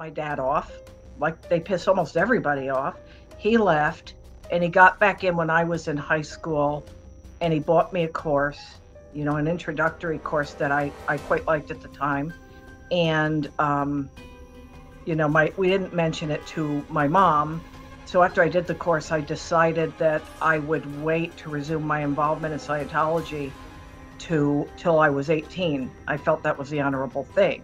my dad off, like they piss almost everybody off. He left and he got back in when I was in high school, and he bought me a course, an introductory course that I quite liked at the time. And, we didn't mention it to my mom. So after I did the course, I decided that I would wait to resume my involvement in Scientology till I was 18. I felt that was the honorable thing.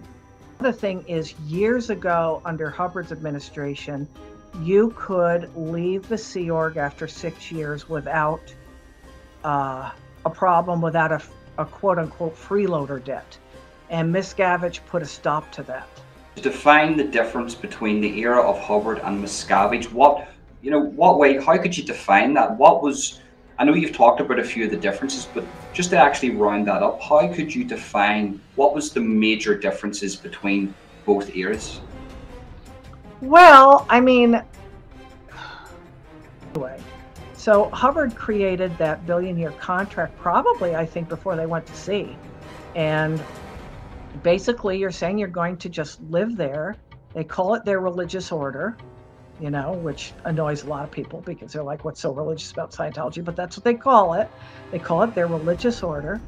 The thing is, years ago under Hubbard's administration, you could leave the Sea Org after 6 years without a problem, without a quote-unquote freeloader debt. And Miscavige put a stop to that. To define the difference between the era of Hubbard and Miscavige, what way, how could you define that? I know you've talked about a few of the differences, but just to actually round that up, how could you define what was the major differences between both eras? Well, so Hubbard created that billion-year contract probably, I think, before they went to sea. And basically, you're saying you're going to just live there. They call it their religious order, which annoys a lot of people because they're like, what's so religious about Scientology? But that's what they call it. They call it their religious order.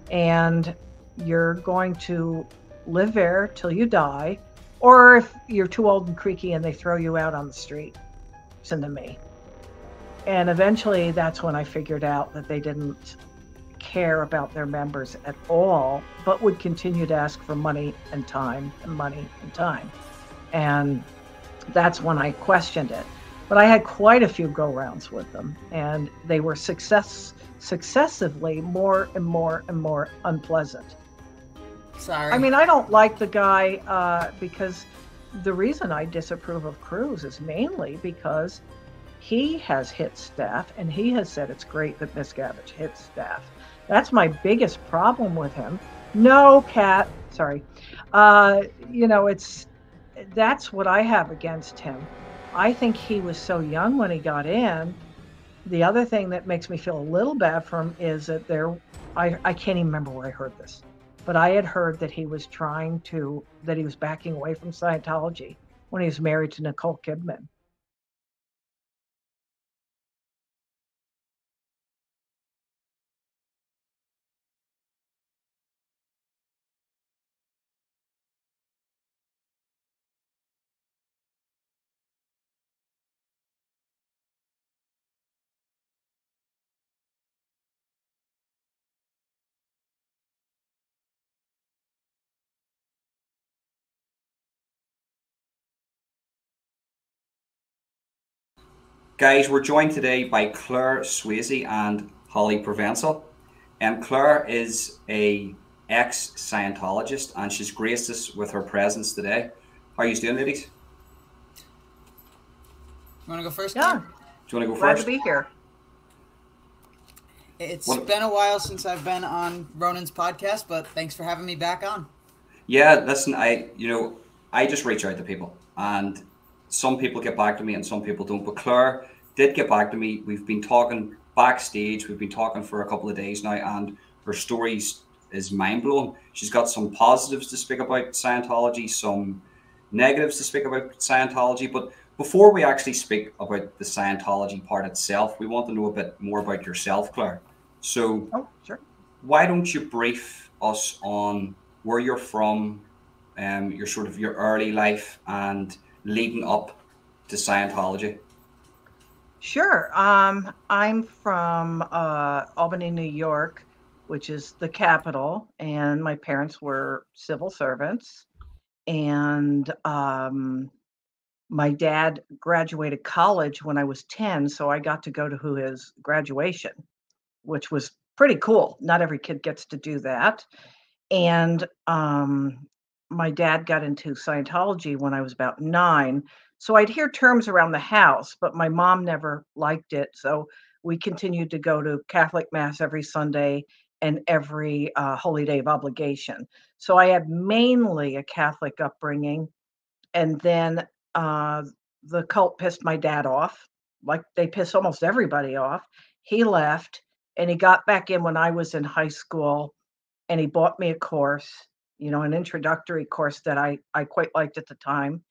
And you're going to live there till you die. Or if you're too old and creaky and they throw you out on the street, listen to me. And eventually that's when I figured out that they didn't care about their members at all, but would continue to ask for money and time and money and time. And that's when I questioned it. But I had quite a few go-rounds with them, and they were successively more and more and more unpleasant. Sorry. I don't like the guy because the reason I disapprove of Cruz is mainly because he has hit staff, and he has said it's great that Miscavige hits staff. That's my biggest problem with him. No, Kat, sorry. That's what I have against him. I think he was so young when he got in. The other thing that makes me feel a little bad for him is that I can't even remember where I heard this, but I had heard that he was that he was backing away from Scientology when he was married to Nicole Kidman. Guys, we're joined today by Claire Swazey and Holly Provencal. Claire is a ex-Scientologist, and she's graced us with her presence today. How are you doing, ladies? You want to go first? Yeah. Do you want to go Glad first? to be here. It's been a while since I've been on Ronan's podcast, but thanks for having me back on. Yeah, listen, I just reach out to people, and some people get back to me and some people don't, but Claire did get back to me. We've been talking backstage. We've been talking for a couple of days now, and her story is mind-blowing. She's got some positives to speak about Scientology, some negatives to speak about Scientology, but before we actually speak about the Scientology part itself, we want to know a bit more about yourself, Claire. So sure. Why don't you brief us on where you're from, your early life and leading up to Scientology? Sure. I'm from Albany, New York, which is the capital, and my parents were civil servants. And my dad graduated college when I was 10, so I got to go to his graduation, which was pretty cool. Not every kid gets to do that. And my dad got into Scientology when I was about 9. So I'd hear terms around the house, but my mom never liked it. So we continued to go to Catholic Mass every Sunday and every holy day of obligation. So I had mainly a Catholic upbringing. And then the cult pissed my dad off, like they piss almost everybody off. He left and he got back in when I was in high school, and he bought me a course, an introductory course that I quite liked at the time.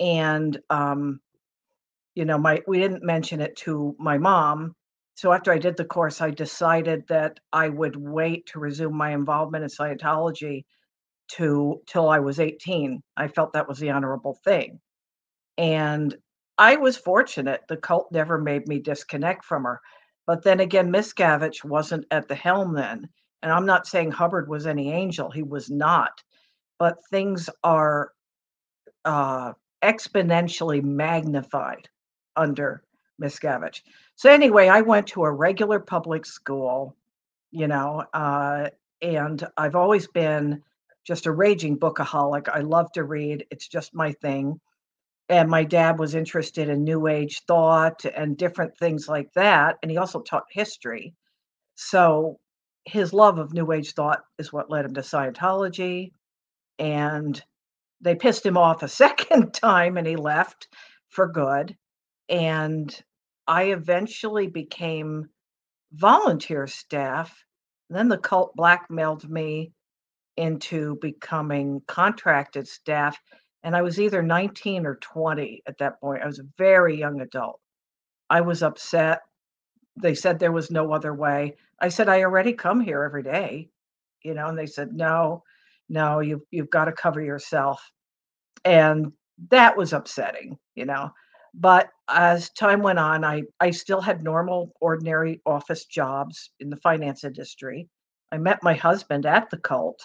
And, you know, we didn't mention it to my mom. So after I did the course, I decided that I would wait to resume my involvement in Scientology till I was 18. I felt that was the honorable thing. And I was fortunate. The cult never made me disconnect from her. But then again, Miscavige wasn't at the helm then. And I'm not saying Hubbard was any angel. He was not. But things are uh, exponentially magnified under Miscavige. So anyway, I went to a regular public school, you know, and I've always been just a raging bookaholic. I love to read. It's just my thing. And my dad was interested in New Age thought and different things like that. And he also taught history. So his love of New Age thought is what led him to Scientology. And they pissed him off a second time and he left for good. And I eventually became volunteer staff. And then the cult blackmailed me into becoming contracted staff. And I was either 19 or 20 at that point. I was a very young adult. I was upset. They said there was no other way. I said, I already come here every day, you know, and they said, no, no, you've got to cover yourself. And that was upsetting, you know. But as time went on, I still had normal, ordinary office jobs in the finance industry. I met my husband at the cult.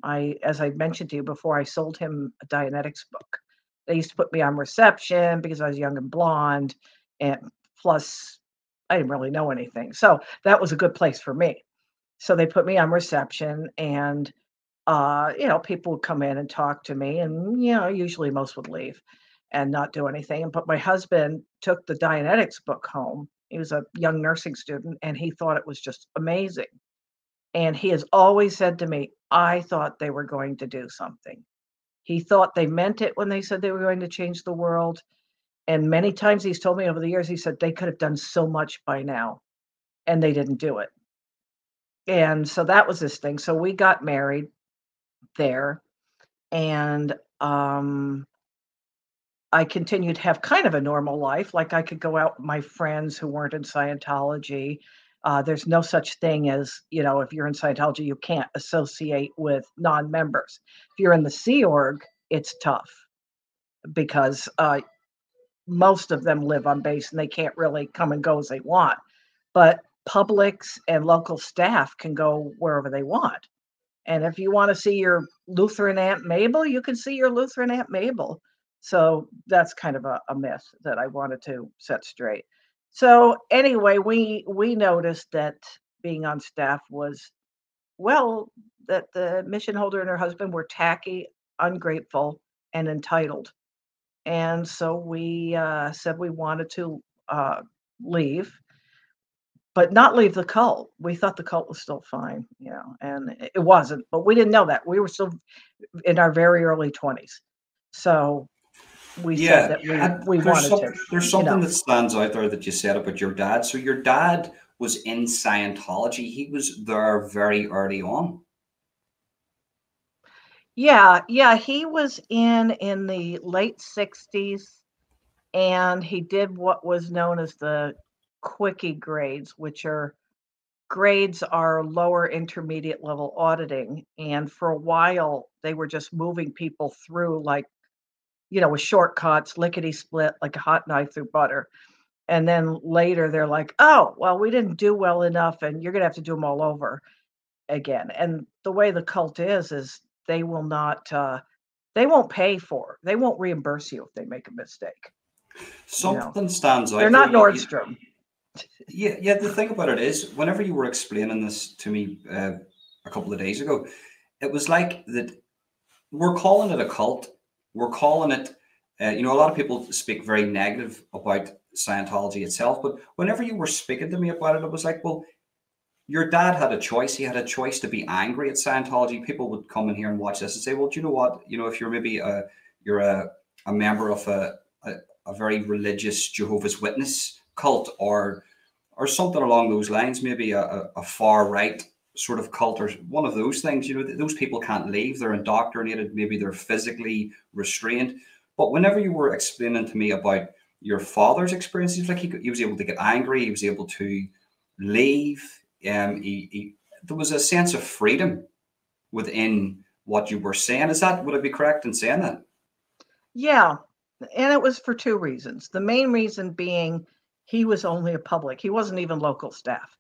As I mentioned to you before, I sold him a Dianetics book. They used to put me on reception because I was young and blonde, and plus I didn't really know anything. So that was a good place for me. So they put me on reception, and you know, people would come in and talk to me, and you know, usually most would leave and not do anything. But my husband took the Dianetics book home. He was a young nursing student, and he thought it was just amazing. And he has always said to me, I thought they were going to do something. He thought they meant it when they said they were going to change the world. And many times he's told me over the years, he said they could have done so much by now and they didn't do it. And so that was his thing. So we got married there, and I continued to have kind of a normal life. Like I could go out with my friends who weren't in Scientology. There's no such thing as, you know, if you're in Scientology, you can't associate with non-members. If you're in the Sea Org, it's tough because most of them live on base and they can't really come and go as they want. But publics and local staff can go wherever they want. And if you want to see your Lutheran Aunt Mabel, you can see your Lutheran Aunt Mabel. So that's kind of a myth that I wanted to set straight. So anyway, we noticed that being on staff was, well, that the mission holder and her husband were tacky, ungrateful, and entitled. And so we said we wanted to leave, but not leave the cult. We thought the cult was still fine, you know, and it wasn't, but we didn't know that. We were still in our very early 20s. So we said that we wanted to. There's something that stands out there that you said about your dad. So your dad was in Scientology. He was there very early on. Yeah, he was in the late 60s, and he did what was known as the quickie grades, which are grades are lower intermediate level auditing. And for a while, they were just moving people through like, you know, with shortcuts, lickety split, like a hot knife through butter. And then later they're like, oh, well, we didn't do well enough and you're going to have to do them all over again. And the way the cult is they will not, they won't pay for, they won't reimburse you if they make a mistake. Something stands out. They're not Nordstrom. Yeah. The thing about it is, whenever you were explaining this to me a couple of days ago, it was like that we're calling it a cult. We're calling it, you know, a lot of people speak very negative about Scientology itself, but whenever you were speaking to me about it, it was like, well, your dad had a choice. He had a choice to be angry at Scientology. People would come in here and watch this and say, well, do you know what? You know, if you're maybe you're a member of a very religious Jehovah's Witness cult or something along those lines, maybe a far right sort of cult or one of those things, you know, those people can't leave. They're indoctrinated. Maybe they're physically restrained. But whenever you were explaining to me about your father's experiences, like he was able to get angry, he was able to leave. There was a sense of freedom within what you were saying. Would I be correct in saying that? Yeah, and it was for two reasons. The main reason being he was only a public. He wasn't even local staff,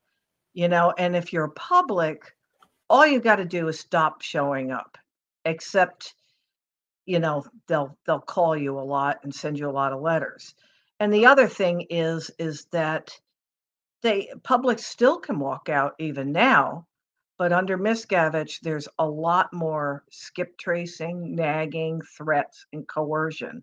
and if you're a public, all you got to do is stop showing up, except, they'll call you a lot and send you a lot of letters. And the other thing is that public still can walk out even now, but under Miscavige, there's a lot more skip tracing, nagging, threats, and coercion.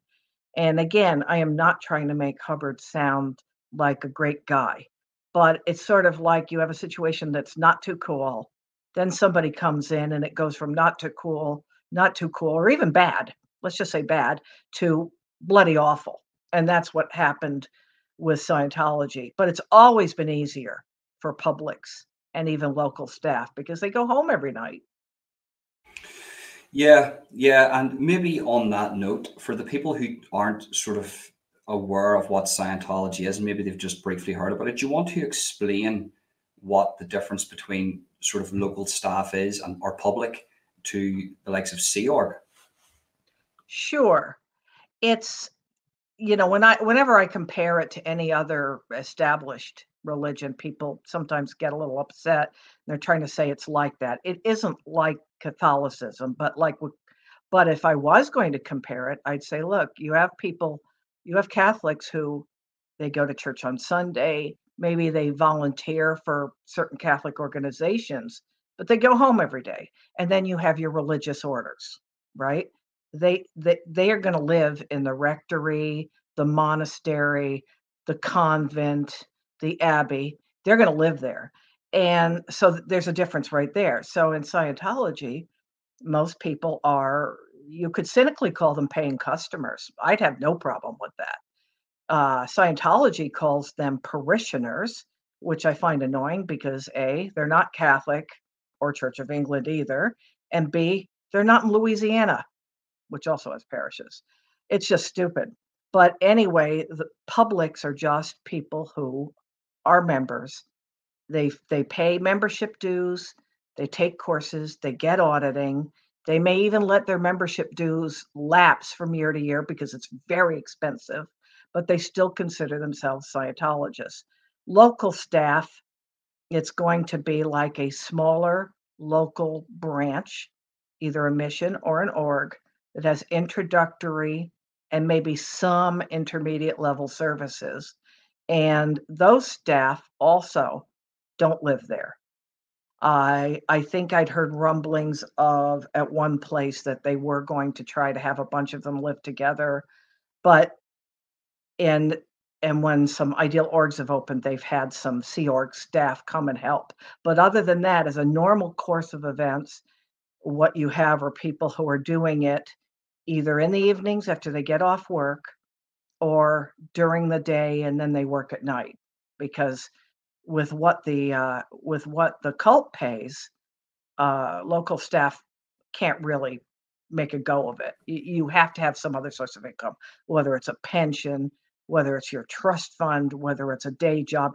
And again, I am not trying to make Hubbard sound like a great guy, but it's sort of like you have a situation that's not too cool. Then somebody comes in and it goes from not too cool, or even bad, let's just say bad, to bloody awful. And that's what happened with Scientology. But it's always been easier for publics and even local staff because they go home every night. Yeah, yeah. And maybe on that note, for the people who aren't sort of aware of what Scientology is, maybe they've just briefly heard about it, do you want to explain what the difference between sort of local staff is and or public to the likes of Sea Org? Sure. It's whenever I compare it to any other established religion, people sometimes get a little upset. They're trying to say it's like that. It isn't like Catholicism, but if I was going to compare it, I'd say, look, you have Catholics who they go to church on Sunday, maybe they volunteer for certain Catholic organizations, but they go home every day. And then you have your religious orders, right? They are going to live in the rectory, the monastery, the convent, the abbey. They're going to live there. And so there's a difference right there. So in Scientology, most people you could cynically call them paying customers. I'd have no problem with that. Scientology calls them parishioners, which I find annoying because A, they're not Catholic or Church of England either, and B, they're not in Louisiana, which also has parishes. It's just stupid. But anyway, the publics are just people who are members. They pay membership dues, they take courses, they get auditing. They may even let their membership dues lapse from year to year because it's very expensive, but they still consider themselves Scientologists. Local staff, it's going to be like a smaller local branch, either a mission or an org that has introductory and maybe some intermediate level services. And those staff also don't live there. I think I'd heard rumblings of at one place that they were going to try to have a bunch of them live together, but and and when some ideal orgs have opened, they've had some Sea Org staff come and help. But other than that, as a normal course of events, what you have are people who are doing it either in the evenings after they get off work or during the day, and then they work at night because with what the cult pays, local staff can't really make a go of it. You have to have some other source of income, whether it's a pension, whether it's your trust fund, whether it's a day job.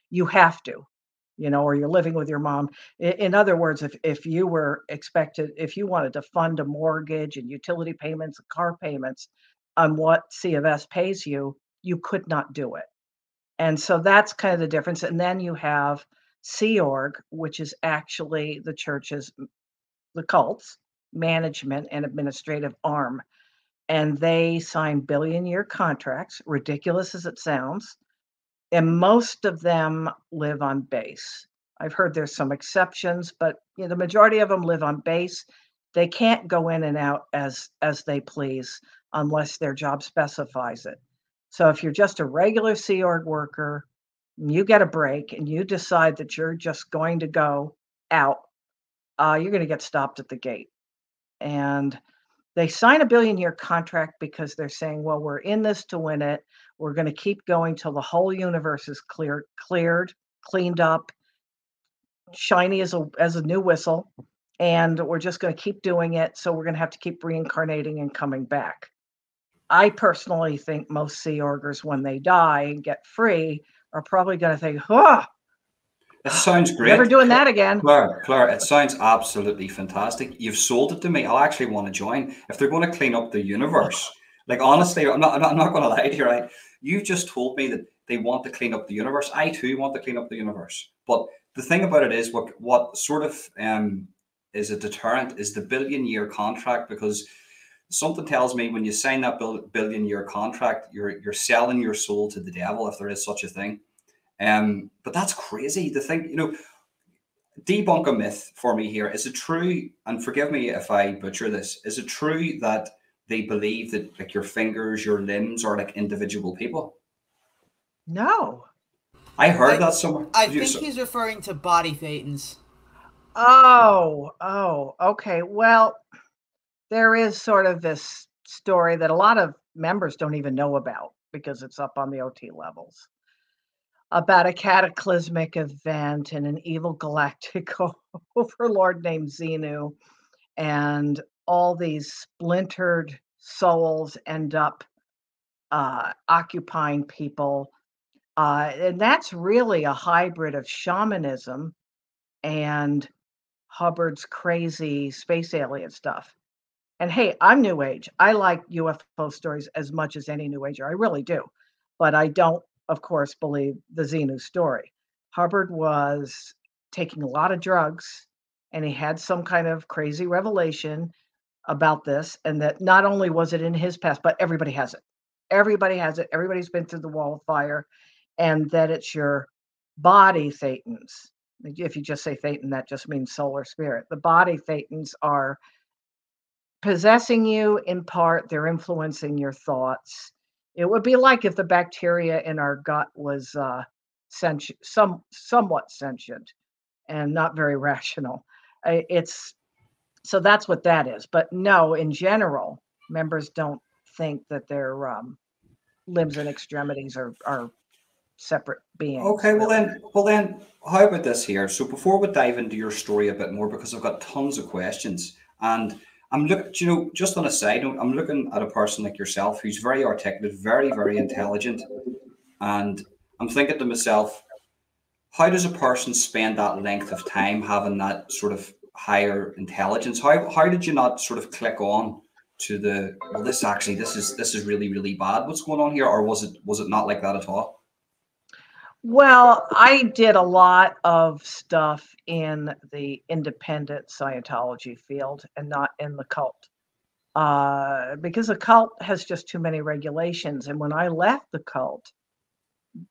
You have to, or you're living with your mom. In other words, if you were expected, if you wanted to fund a mortgage and utility payments and car payments on what C of S pays you, you could not do it. And so that's kind of the difference. And then you have Sea Org, which is actually the cult's management and administrative arm. And they sign billion-year contracts, ridiculous as it sounds. And most of them live on base. I've heard there's some exceptions, but the majority of them live on base. They can't go in and out as they please unless their job specifies it. So if you're just a regular Sea Org worker, you get a break and you decide that you're just going to go out, you're going to get stopped at the gate. And they sign a billion-year contract because they're saying, well, we're in this to win it. We're going to keep going till the whole universe is cleared, cleaned up, shiny as a new whistle, and we're just going to keep doing it. So we're going to have to keep reincarnating and coming back. I personally think most Sea Orgers, when they die and get free, are probably going to think, oh, It sounds never great. doing that again. Claire, it sounds absolutely fantastic. You've sold it to me. I'll actually want to join. If they're going to clean up the universe, like honestly, I'm not going to lie to you, right? You've just told me that they want to clean up the universe. I too want to clean up the universe. But the thing about it is, what sort of is a deterrent is the billion-year contract, because something tells me when you sign that billion-year contract, you're selling your soul to the devil, if there is such a thing. But that's crazy to think, debunk a myth for me here. Is it true, and forgive me if I butcher this, is it true that they believe that like your fingers, your limbs are like individual people? No. I heard that somewhere. I think he's referring to body thetans. Oh, okay. Well, there is sort of this story that a lot of members don't even know about because it's up on the OT levels, about a cataclysmic event and an evil galactic overlord named Xenu, and all these splintered souls end up occupying people. And that's really a hybrid of shamanism and Hubbard's crazy space alien stuff. And hey, I'm New Age. I like UFO stories as much as any New Ager. I really do. But I don't, of course, believe the Xenu story. Hubbard was taking a lot of drugs and he had some kind of crazy revelation about this. And that not only was it in his past, but everybody has it. Everybody has it. Everybody's been through the wall of fire. And that it's your body thetans. If you just say thetan, that just means soul or spirit. The body thetans are possessing you in part, they're influencing your thoughts. It would be like if the bacteria in our gut was somewhat sentient and not very rational. It's so that's what that is. But no, in general, members don't think that their limbs and extremities are separate beings. Okay, really. well then, how about this here? So before we dive into your story a bit more, because I've got tons of questions, and I'm looking, just on a side note, I'm looking at a person like yourself who's very articulate, very, very intelligent, and I'm thinking to myself, how does a person spend that length of time having that sort of higher intelligence? How did you not sort of click on to the, well, this is really, really bad, what's going on here, or was it not like that at all? Well, I did a lot of stuff in the independent Scientology field and not in the cult. Because the cult has just too many regulations. And when I left the cult,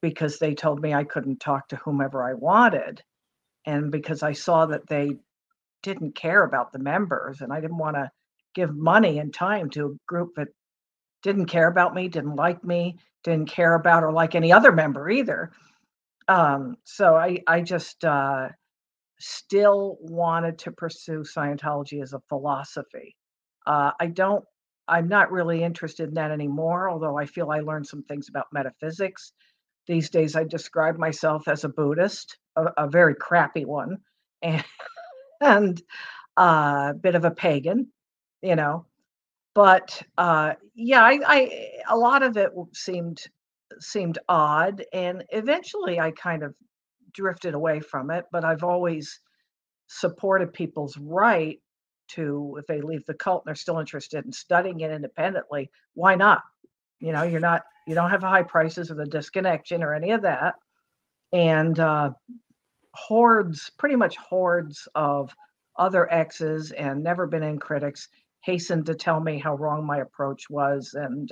because they told me I couldn't talk to whomever I wanted, and because I saw that they didn't care about the members, and I didn't want to give money and time to a group that didn't care about me, didn't like me, didn't care about or like any other member either. So I just still wanted to pursue Scientology as a philosophy. I'm not really interested in that anymore, although I feel I learned some things about metaphysics. These days, I describe myself as a Buddhist, a very crappy one, and, and a bit of a pagan, you know. But yeah, a lot of it seemed odd, and eventually I kind of drifted away from it, but I've always supported people's right to, if they leave the cult and they're still interested in studying it independently, why not? You don't have high prices or the disconnection or any of that. And pretty much hordes of other exes and never been in critics hastened to tell me how wrong my approach was. And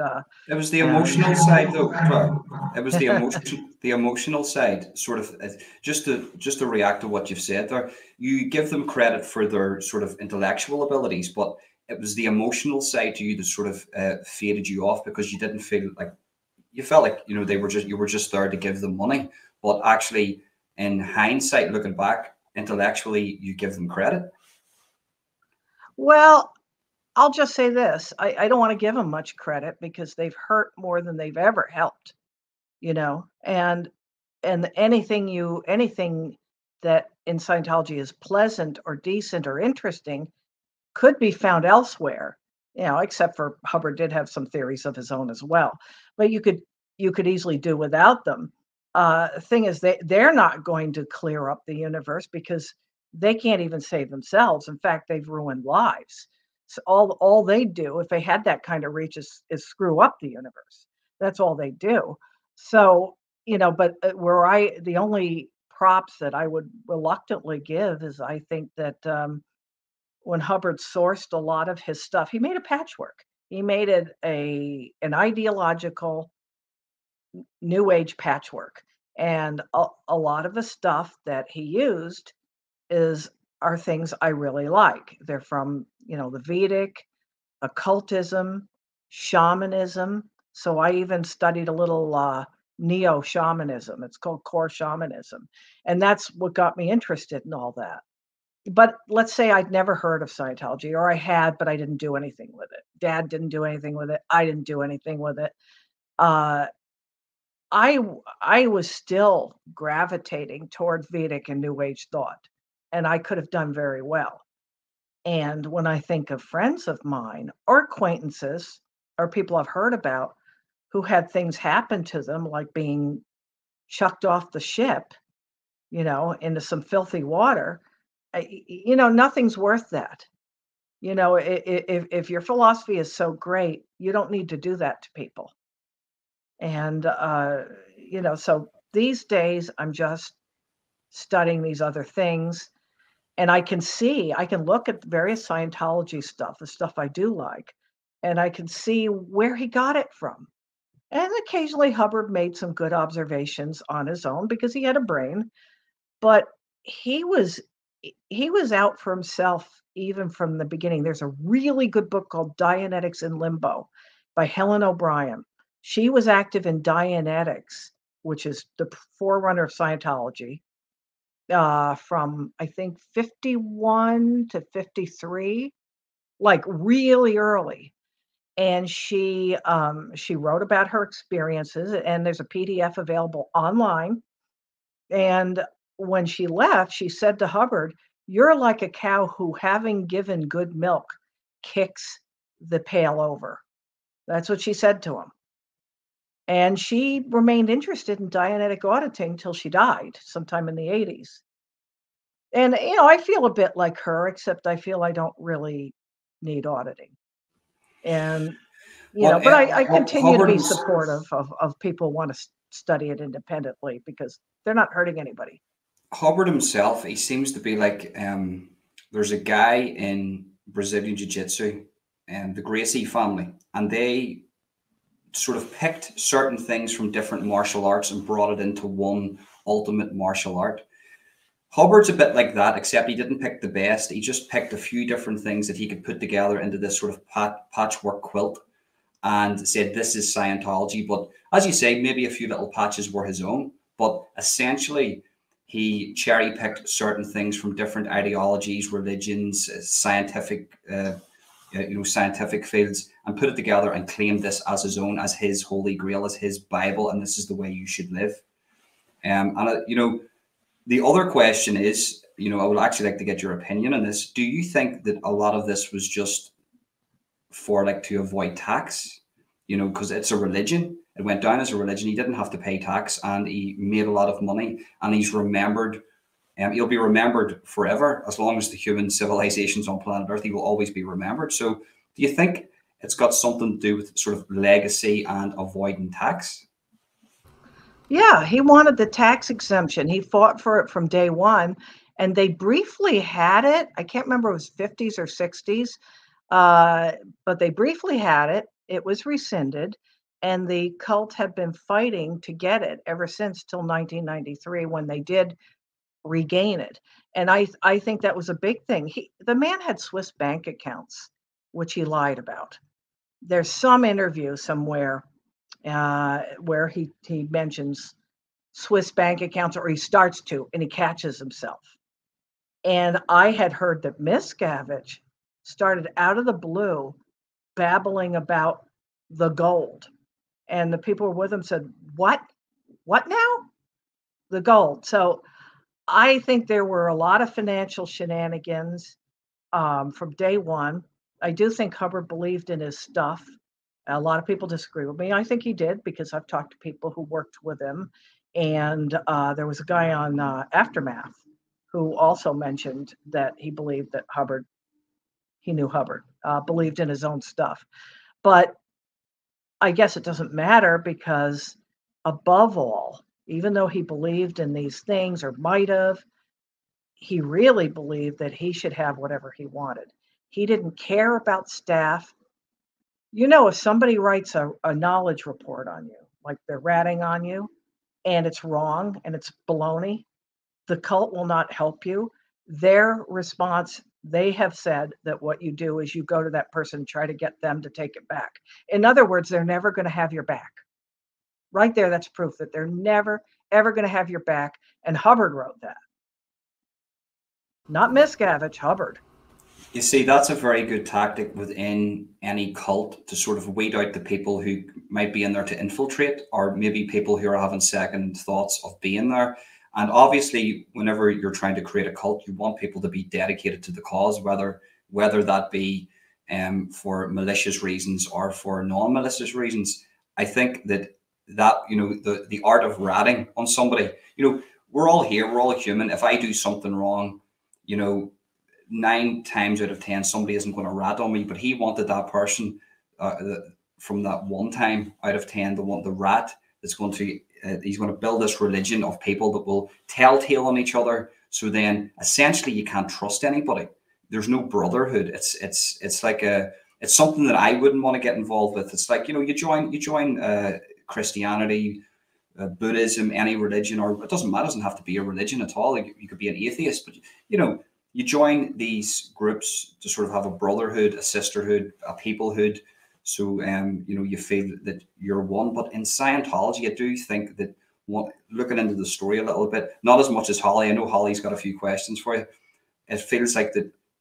It was the emotional side, though, Claire. It was the emotional side, sort of. Just to react to what you've said there. You give them credit for their sort of intellectual abilities, but it was the emotional side to you that sort of faded you off, because you didn't feel like, you felt like you were just there to give them money, but actually, in hindsight, looking back, intellectually, you give them credit. well, I'll just say this. I don't want to give them much credit because they've hurt more than they've ever helped, and anything that in Scientology is pleasant or decent or interesting could be found elsewhere. except for Hubbard did have some theories of his own as well. But you could easily do without them. Thing is, they're not going to clear up the universe because they can't even save themselves. In fact, they've ruined lives. So all they do, if they had that kind of reach, is screw up the universe. That's all they do. So, but the only props that I would reluctantly give is I think that when Hubbard sourced a lot of his stuff, he made a patchwork. He made it an ideological new age patchwork. And a lot of the stuff that he used are things I really like. They're from, the Vedic, occultism, shamanism. So I even studied a little neo shamanism. It's called core shamanism. And that's what got me interested in all that. But let's say I'd never heard of Scientology, or I had, but I didn't do anything with it. Dad didn't do anything with it. I didn't do anything with it. Uh, I was still gravitating toward Vedic and New Age thought, and I could have done very well. And when I think of friends of mine or acquaintances or people I've heard about who had things happen to them, like being chucked off the ship, into some filthy water, nothing's worth that. If your philosophy is so great, you don't need to do that to people. And, so these days I'm just studying these other things, and I can look at various Scientology stuff, the stuff I do like, and I can see where he got it from. And occasionally Hubbard made some good observations on his own because he had a brain, but he was out for himself even from the beginning. There's a really good book called Dianetics in Limbo by Helen O'Brien. She was active in Dianetics, which is the forerunner of Scientology, from I think 51 to 53, like really early. And she wrote about her experiences, and there's a PDF available online. And when she left, she said to Hubbard, "You're like a cow who, having given good milk, kicks the pail over." That's what she said to him. And she remained interested in Dianetic auditing till she died sometime in the 80s. And, I feel a bit like her, except I feel I don't really need auditing. And, Well, but I continue to be Hubbard's- supportive of people who want to study it independently because they're not hurting anybody. Hubbard himself, he seems to be like there's a guy in Brazilian Jiu-Jitsu and the Gracie family, and they sort of picked certain things from different martial arts and brought it into one ultimate martial art. Hubbard's a bit like that, except he didn't pick the best. He just picked a few different things that he could put together into this sort of patchwork quilt and said, this is Scientology. But as you say, maybe a few little patches were his own. But essentially, he cherry picked certain things from different ideologies, religions, scientific scientific fields, and put it together and claimed this as his own, as his holy grail, as his Bible, and this is the way you should live. The other question is, I would actually like to get your opinion on this. Do you think that a lot of this was just for to avoid tax? Because it's a religion. It went down as a religion. He didn't have to pay tax, and he made a lot of money, and he's remembered. He'll be remembered forever as long as the human civilization's on planet Earth. He will always be remembered. So, do you think it's got something to do with sort of legacy and avoiding tax? Yeah, he wanted the tax exemption. He fought for it from day one, and they briefly had it. I can't remember if it was 50s or 60s, but they briefly had it. It was rescinded, and the cult had been fighting to get it ever since till 1993 when they did regain it. And I think that was a big thing. The man had Swiss bank accounts, which he lied about. There's some interview somewhere where he mentions Swiss bank accounts, or he starts to, and he catches himself. And I had heard that Miscavige started out of the blue babbling about the gold. And the people with him said, What? What now? The gold. So I think there were a lot of financial shenanigans from day one. I do think Hubbard believed in his stuff. A lot of people disagree with me. I think he did, because I've talked to people who worked with him. And there was a guy on Aftermath who also mentioned that he believed that he knew Hubbard, believed in his own stuff. But I guess it doesn't matter, because above all, even though he believed in these things, or might have, he really believed that he should have whatever he wanted. He didn't care about staff. You know, if somebody writes a knowledge report on you, like they're ratting on you, and it's wrong and it's baloney, the cult will not help you. Their response, they have said that what you do is you go to that person and try to get them to take it back. In other words, they're never going to have your back. Right there, that's proof that they're never, ever going to have your back. And Hubbard wrote that. Not Miscavige, Hubbard. You see, that's a very good tactic within any cult, to sort of weed out the people who might be in there to infiltrate, or maybe people who are having second thoughts of being there. And obviously, whenever you're trying to create a cult, you want people to be dedicated to the cause, whether that be for malicious reasons or for non-malicious reasons. I think that the art of ratting on somebody, we're all here, we're all human. If I do something wrong, 9 times out of 10, somebody isn't going to rat on me, but he wanted that person from that 1 time out of 10, the rat that's going to, he's going to build this religion of people that will telltale on each other. So then essentially you can't trust anybody. There's no brotherhood. It's like it's something that I wouldn't want to get involved with. It's like, you join Christianity, Buddhism, any religion, or it doesn't matter, it doesn't have to be a religion at all. Like, you could be an atheist, but you join these groups to sort of have a brotherhood, a sisterhood, a peoplehood. So, you feel that you're one. But in Scientology, I do think that, looking into the story a little bit, not as much as Holly, I know Holly's got a few questions for you. It feels like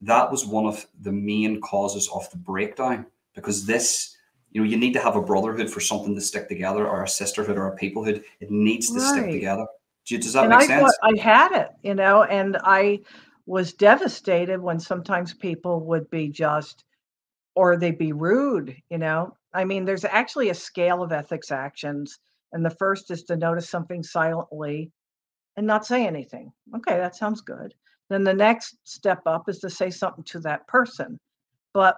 that was one of the main causes of the breakdown, because this, you need to have a brotherhood for something to stick together, or a sisterhood, or a peoplehood. It needs to stick together. Does that make sense? I had it, and I was devastated when sometimes people would be or they'd be rude, I mean, there's actually a scale of ethics actions. And the first is to notice something silently and not say anything. Okay, that sounds good. Then the next step up is to say something to that person. But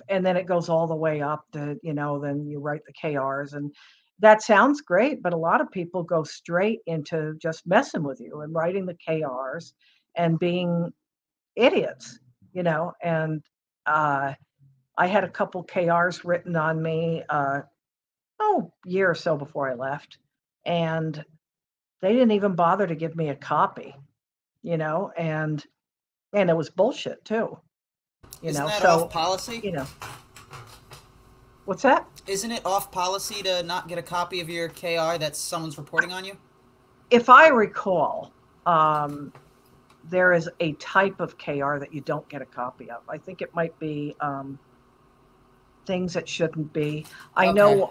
and then it goes all the way up to, then you write the KRs, and that sounds great. But a lot of people go straight into just messing with you and writing the KRs and being idiots, and I had a couple KRs written on me, a year or so before I left, and they didn't even bother to give me a copy, and it was bullshit too, Isn't that off policy? What's that? Isn't it off policy to not get a copy of your KR that someone's reporting on you? If I recall, there is a type of KR that you don't get a copy of. I think it might be things that shouldn't be. I know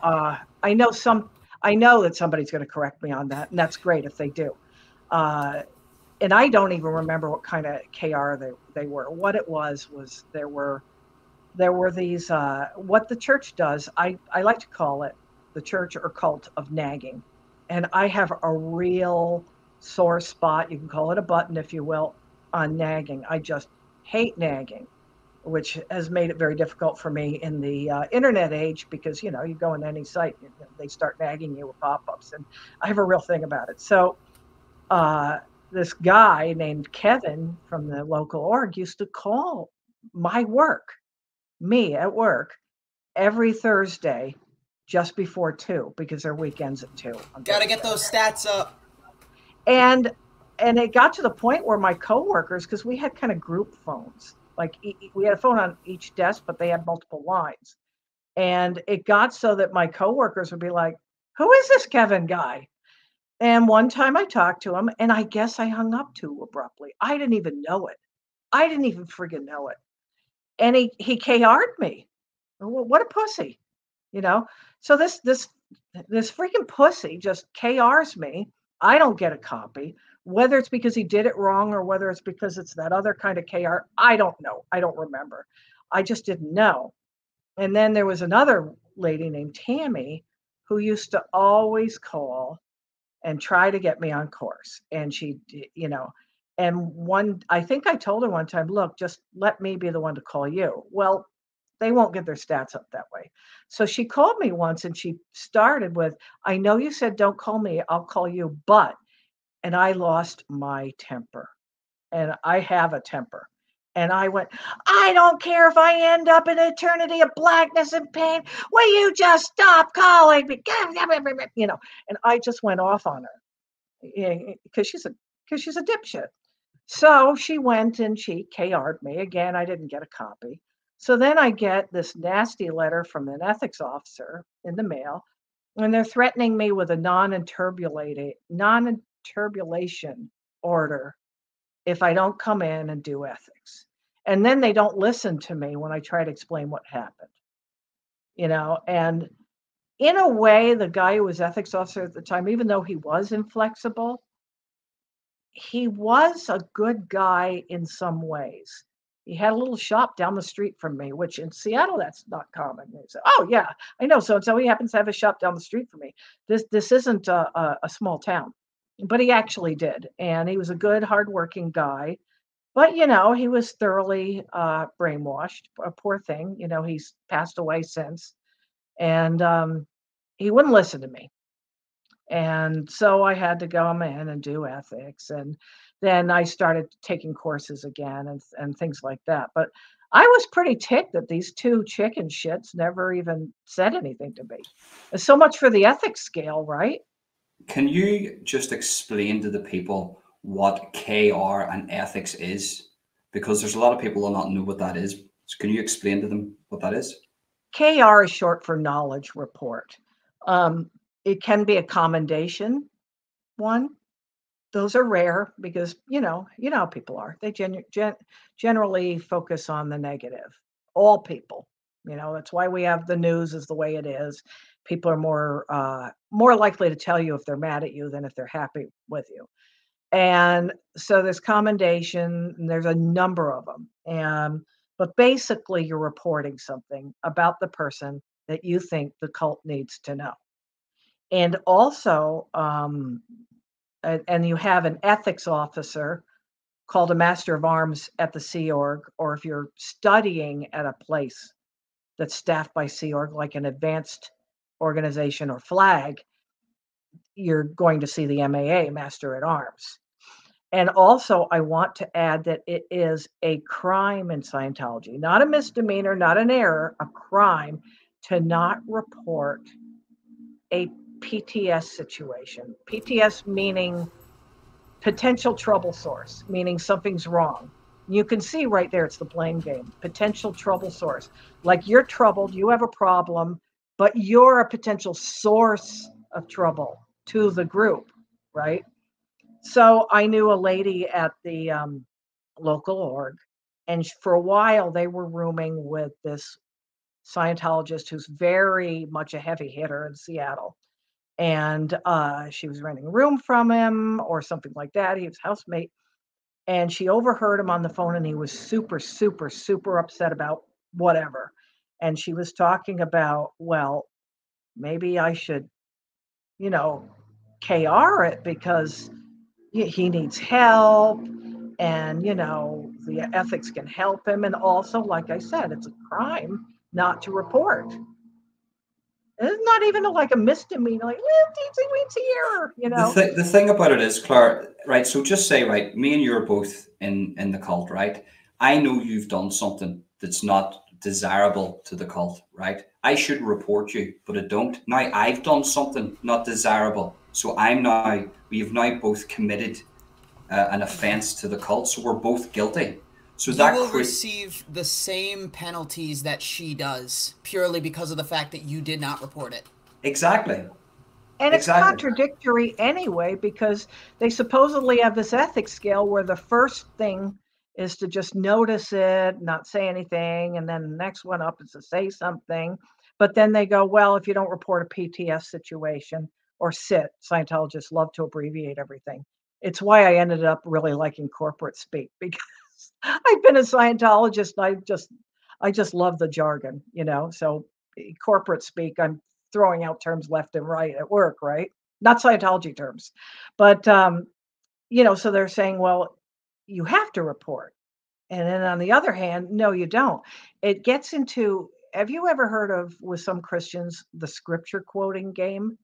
that somebody's going to correct me on that, and that's great if they do. And I don't even remember what kind of KR they were. What it was there were these, what the church does, I like to call it the church or cult of nagging. And I have a real sore spot, you can call it a button if you will, on nagging. I just hate nagging, which has made it very difficult for me in the internet age, because, you go on any site, they start nagging you with pop-ups, and I have a real thing about it. So this guy named Kevin from the local org used to call me at work, every Thursday just before 2, because their weekends at 2. Gotta get those stats up. And it got to the point where my coworkers, because we had kind of group phones, like we had a phone on each desk, but they had multiple lines. And it got so that my coworkers would be like, who is this Kevin guy? And one time I talked to him, and I guess I hung up too abruptly. I didn't even know it. I didn't even friggin' know it. And he KR'd me. What a pussy, So this freaking pussy just KRs me. I don't get a copy. Whether it's because he did it wrong or whether it's because it's that other kind of KR, I don't know. I don't remember. I just didn't know. And then there was another lady named Tammy who used to always call and try to get me on course. And she, and I think I told her one time, look, just let me be the one to call you. Well, they won't get their stats up that way. So she called me once and she started with, I know you said don't call me, I'll call you, but, and I lost my temper. And I have a temper. And I went, I don't care if I end up in an eternity of blackness and pain. Will you just stop calling me? And I just went off on her because she's a dipshit. So she went and she KR'd me. Again, I didn't get a copy. So then I get this nasty letter from an ethics officer in the mail, and they're threatening me with a non-interbulation order if I don't come in and do ethics. And then they don't listen to me when I try to explain what happened, and in a way, the guy who was ethics officer at the time, even though he was inflexible, he was a good guy in some ways. He had a little shop down the street from me, which in Seattle, that's not common. They say, oh, yeah, I know. So he happens to have a shop down the street from me. This isn't a small town, but he actually did. And he was a good, hardworking guy. But, he was thoroughly brainwashed, a poor thing. He's passed away since. And he wouldn't listen to me. And so I had to go in and do ethics. And then I started taking courses again and things like that. But I was pretty ticked that these two chicken shits never even said anything to me. So much for the ethics scale, right? Can you just explain to the people what KR and ethics is? Because there's a lot of people who don't know what that is. So can you explain to them what that is? KR is short for knowledge report. It can be a commendation one. Those are rare because, how people are. They generally focus on the negative. All people, that's why we have the news is the way it is. People are more likely to tell you if they're mad at you than if they're happy with you. And so there's commendation, and there's a number of them. But basically, you're reporting something about the person that you think the cult needs to know. And also, and you have an ethics officer called a Master of Arms at the Sea Org, or if you're studying at a place that's staffed by Sea Org, like an advanced organization or flag, you're going to see the MAA, Master at Arms. And also, I want to add that it is a crime in Scientology, not a misdemeanor, not an error, a crime to not report a PTS situation. PTS meaning potential trouble source, meaning something's wrong. You can see right there, it's the blame game. Potential trouble source. Like you're troubled, you have a problem, but you're a potential source of trouble to the group, right? So I knew a lady at the local org, and for a while they were rooming with this Scientologist who's very much a heavy hitter in Seattle. And she was renting a room from him or something like that. He was housemate. And she overheard him on the phone, and he was super, super, super upset about whatever. And she was talking about, well, maybe I should, KR it because he needs help, and, the ethics can help him. And also, like I said, it's a crime not to report. It's not even like a misdemeanor, like teensy weensy error, The thing about it is, Claire, right? So just say, right, me and you are both in the cult, right? I know you've done something that's not desirable to the cult, right? I should report you, but I don't. Now I've done something not desirable, so we've now both committed an offense to the cult, so we're both guilty. So you will receive the same penalties that she does, purely because of the fact that you did not report it. Exactly. And it's contradictory anyway, because they supposedly have this ethics scale where the first thing is to just notice it, not say anything, and then the next one up is to say something. But then they go, well, if you don't report a PTS situation, or SIT, Scientologists love to abbreviate everything. It's why I ended up really liking corporate speak, because I've been a Scientologist, and I just love the jargon, you know. So corporate speak, I'm throwing out terms left and right at work, right? Not Scientology terms, but you know, so they're saying, well, you have to report. And then on the other hand, no, you don't. It gets into, have you ever heard of, with some Christians, the scripture quoting game,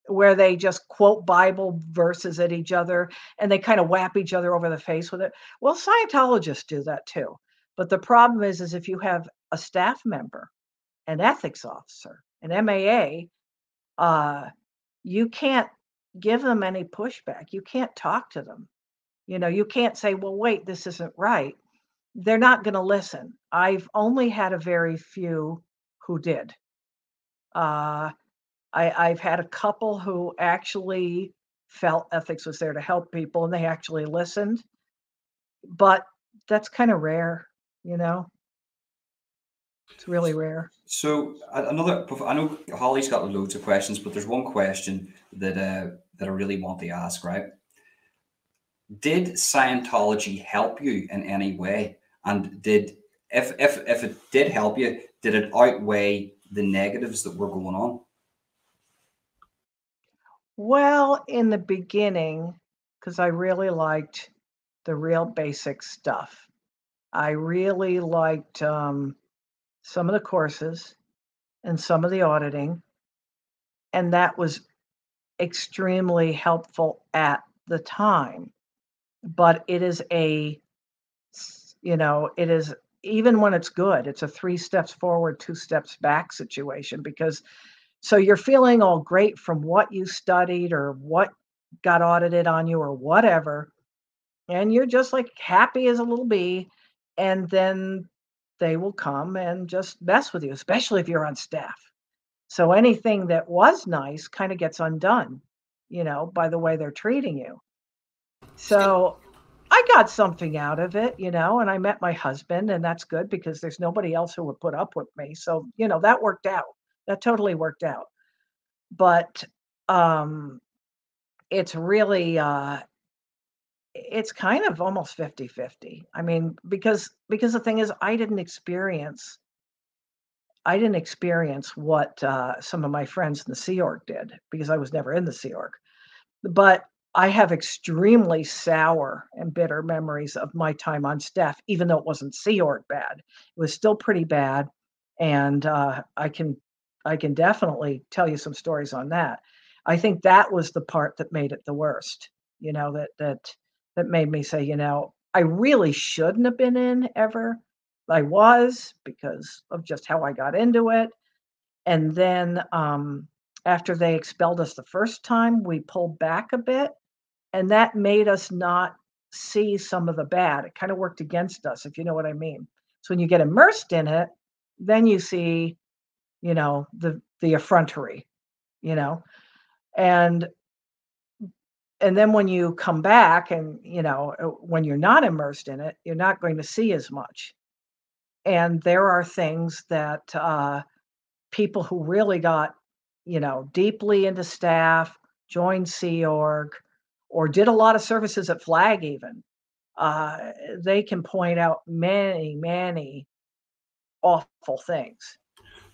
where they just quote Bible verses at each other and they kind of whap each other over the face with it? Well, Scientologists do that too. But the problem is if you have a staff member, an ethics officer, an MAA, you can't give them any pushback. You can't talk to them. You know, you can't say, well, wait, this isn't right. They're not going to listen. I've only had a very few who did. Uh, I've had a couple who actually felt ethics was there to help people and they actually listened, but that's kind of rare, you know? It's really rare. So another, I know Holly's got loads of questions, but there's one question that that I really want to ask, right? Did Scientology help you in any way? And did, if it did help you, did it outweigh the negatives that were going on? Well, in the beginning, because I really liked the real basic stuff. I really liked some of the courses and some of the auditing, and that was extremely helpful at the time. But it is a, you know, it is, even when it's good, it's a 3 steps forward, 2 steps back situation, because so you're feeling all great from what you studied or what got audited on you or whatever, and you're just like happy as a little bee, and then they will come and just mess with you, especially if you're on staff. So anything that was nice kind of gets undone, you know, by the way they're treating you. So I got something out of it, you know, and I met my husband, and that's good because there's nobody else who would put up with me. So, you know, that worked out. That totally worked out. But it's really it's kind of almost 50-50. I mean, because the thing is I didn't experience what some of my friends in the Sea Org did because I was never in the Sea Org. But I have extremely sour and bitter memories of my time on staff, even though it wasn't Sea Org bad. It was still pretty bad, and I can definitely tell you some stories on that. I think that was the part that made it the worst. You know, that made me say, you know, I really shouldn't have been in ever. I was because of just how I got into it. And then after they expelled us the first time, we pulled back a bit, and that made us not see some of the bad. It kind of worked against us, if you know what I mean. So when you get immersed in it, then you see, you know, the effrontery, you know, and then when you come back and, you know, when you're not immersed in it, you're not going to see as much. And there are things that people who really got, you know, deeply into staff, joined Sea Org, or did a lot of services at Flag even, they can point out many, many awful things.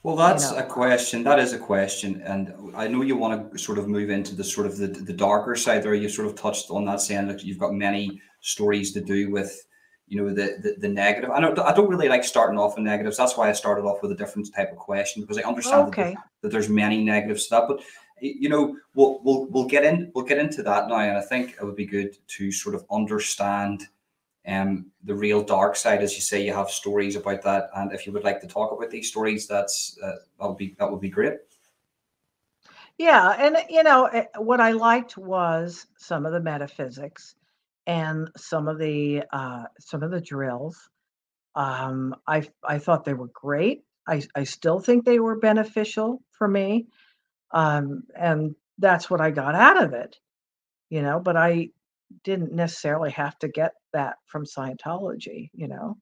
Well, that's a question. That is a question, and I know you want to sort of move into the sort of the darker side there. You sort of touched on that, saying that you've got many stories to do with, you know, the negative. I don't really like starting off with negatives. That's why I started off with a different type of question, because I understand that there's many negatives to that. But you know, we'll get into that now, and I think it would be good to sort of understand the real dark side. As you say, you have stories about that, and if you would like to talk about these stories, that would be great. Yeah, and you know what I liked was some of the metaphysics and some of the drills. I thought they were great. I still think they were beneficial for me, and that's what I got out of it. You know, but I didn't necessarily have to get that from Scientology, you know?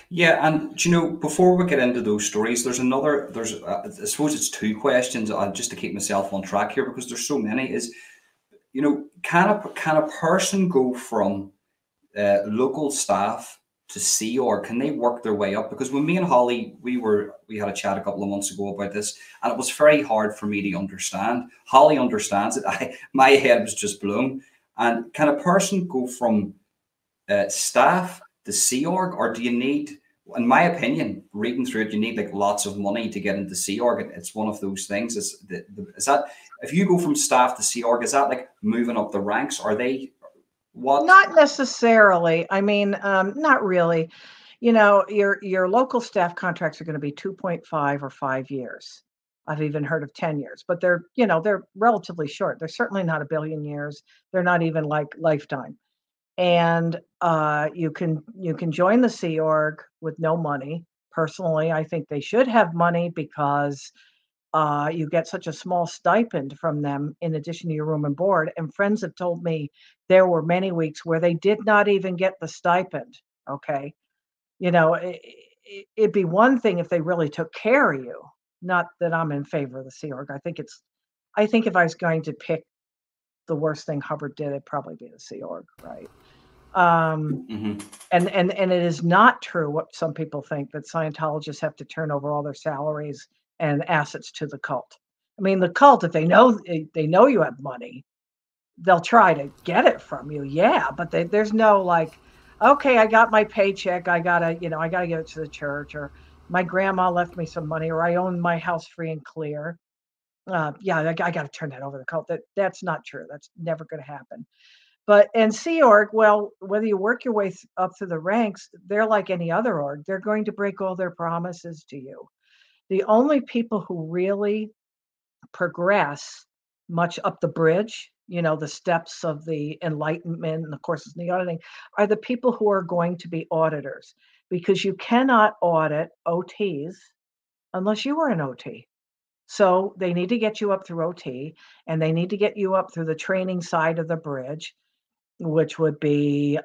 Yeah, and you know, before we get into those stories, there's I suppose it's 2 questions just to keep myself on track here, because there's so many. Is, you know, can a person go from local staff to Sea Org? Can they work their way up? Because when me and Holly, we had a chat a couple of months ago about this, and it was very hard for me to understand. Holly understands it. My head was just blown. And can a person go from staff to Sea Org, or do you need, in my opinion, reading through it, you need like lots of money to get into Sea Org? It's one of those things. Is that if you go from staff to Sea Org, is that like moving up the ranks? Are they what? Not necessarily. I mean, not really. You know, your local staff contracts are going to be 2.5 or 5 years. I've even heard of 10 years, but they're, you know, they're relatively short. They're certainly not a billion years. They're not even like lifetime. And you can join the Sea Org with no money. Personally, I think they should have money because you get such a small stipend from them in addition to your room and board. And friends have told me there were many weeks where they did not even get the stipend. Okay. You know, it'd be one thing if they really took care of you. Not that I'm in favor of the Sea Org. I think if I was going to pick the worst thing Hubbard did, it'd probably be the Sea Org, right? And it is not true what some people think, that Scientologists have to turn over all their salaries and assets to the cult. I mean, the cult, if they know you have money, they'll try to get it from you. Yeah, but there's no like, okay, I got my paycheck, I gotta give it to the church, or my grandma left me some money, or I own my house free and clear. Yeah, I got to turn that over to the cult. That's not true. That's never going to happen. But and Sea Org, well, whether you work your way up through the ranks, they're like any other org. They're going to break all their promises to you. The only people who really progress much up the bridge, you know, the steps of the enlightenment and the courses in the auditing, are the people who are going to be auditors, because you cannot audit OTs unless you were an OT. So they need to get you up through OT, and they need to get you up through the training side of the bridge, which would be,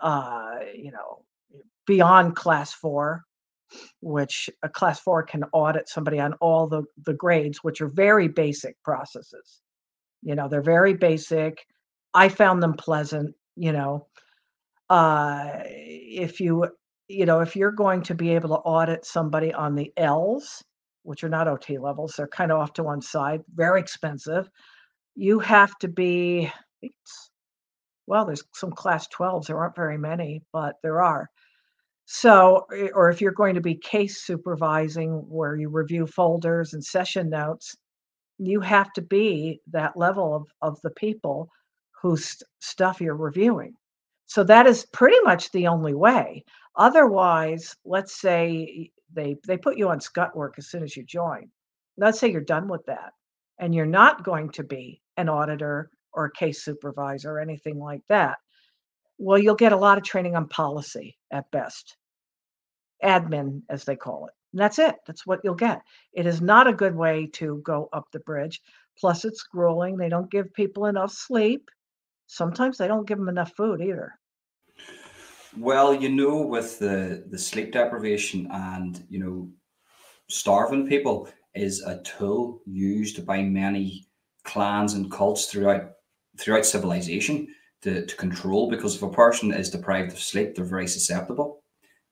beyond class 4, which a class 4 can audit somebody on all the grades, which are very basic processes. You know, they're very basic. I found them pleasant. You know, if you're going to be able to audit somebody on the L's, which are not OT levels, they're kind of off to one side, very expensive. You have to be, well, there's some class 12s. There aren't very many, but there are. So, or if you're going to be case supervising, where you review folders and session notes, you have to be that level of the people whose stuff you're reviewing. So that is pretty much the only way. Otherwise, let's say they put you on scut work as soon as you join. Let's say you're done with that, and you're not going to be an auditor or a case supervisor or anything like that. Well, you'll get a lot of training on policy at best. Admin, as they call it. And that's it. That's what you'll get. It is not a good way to go up the bridge. Plus, it's grueling. They don't give people enough sleep. Sometimes they don't give them enough food either. Well, you know, with the sleep deprivation and, you know, starving people is a tool used by many clans and cults throughout civilization to control, because if a person is deprived of sleep, they're very susceptible.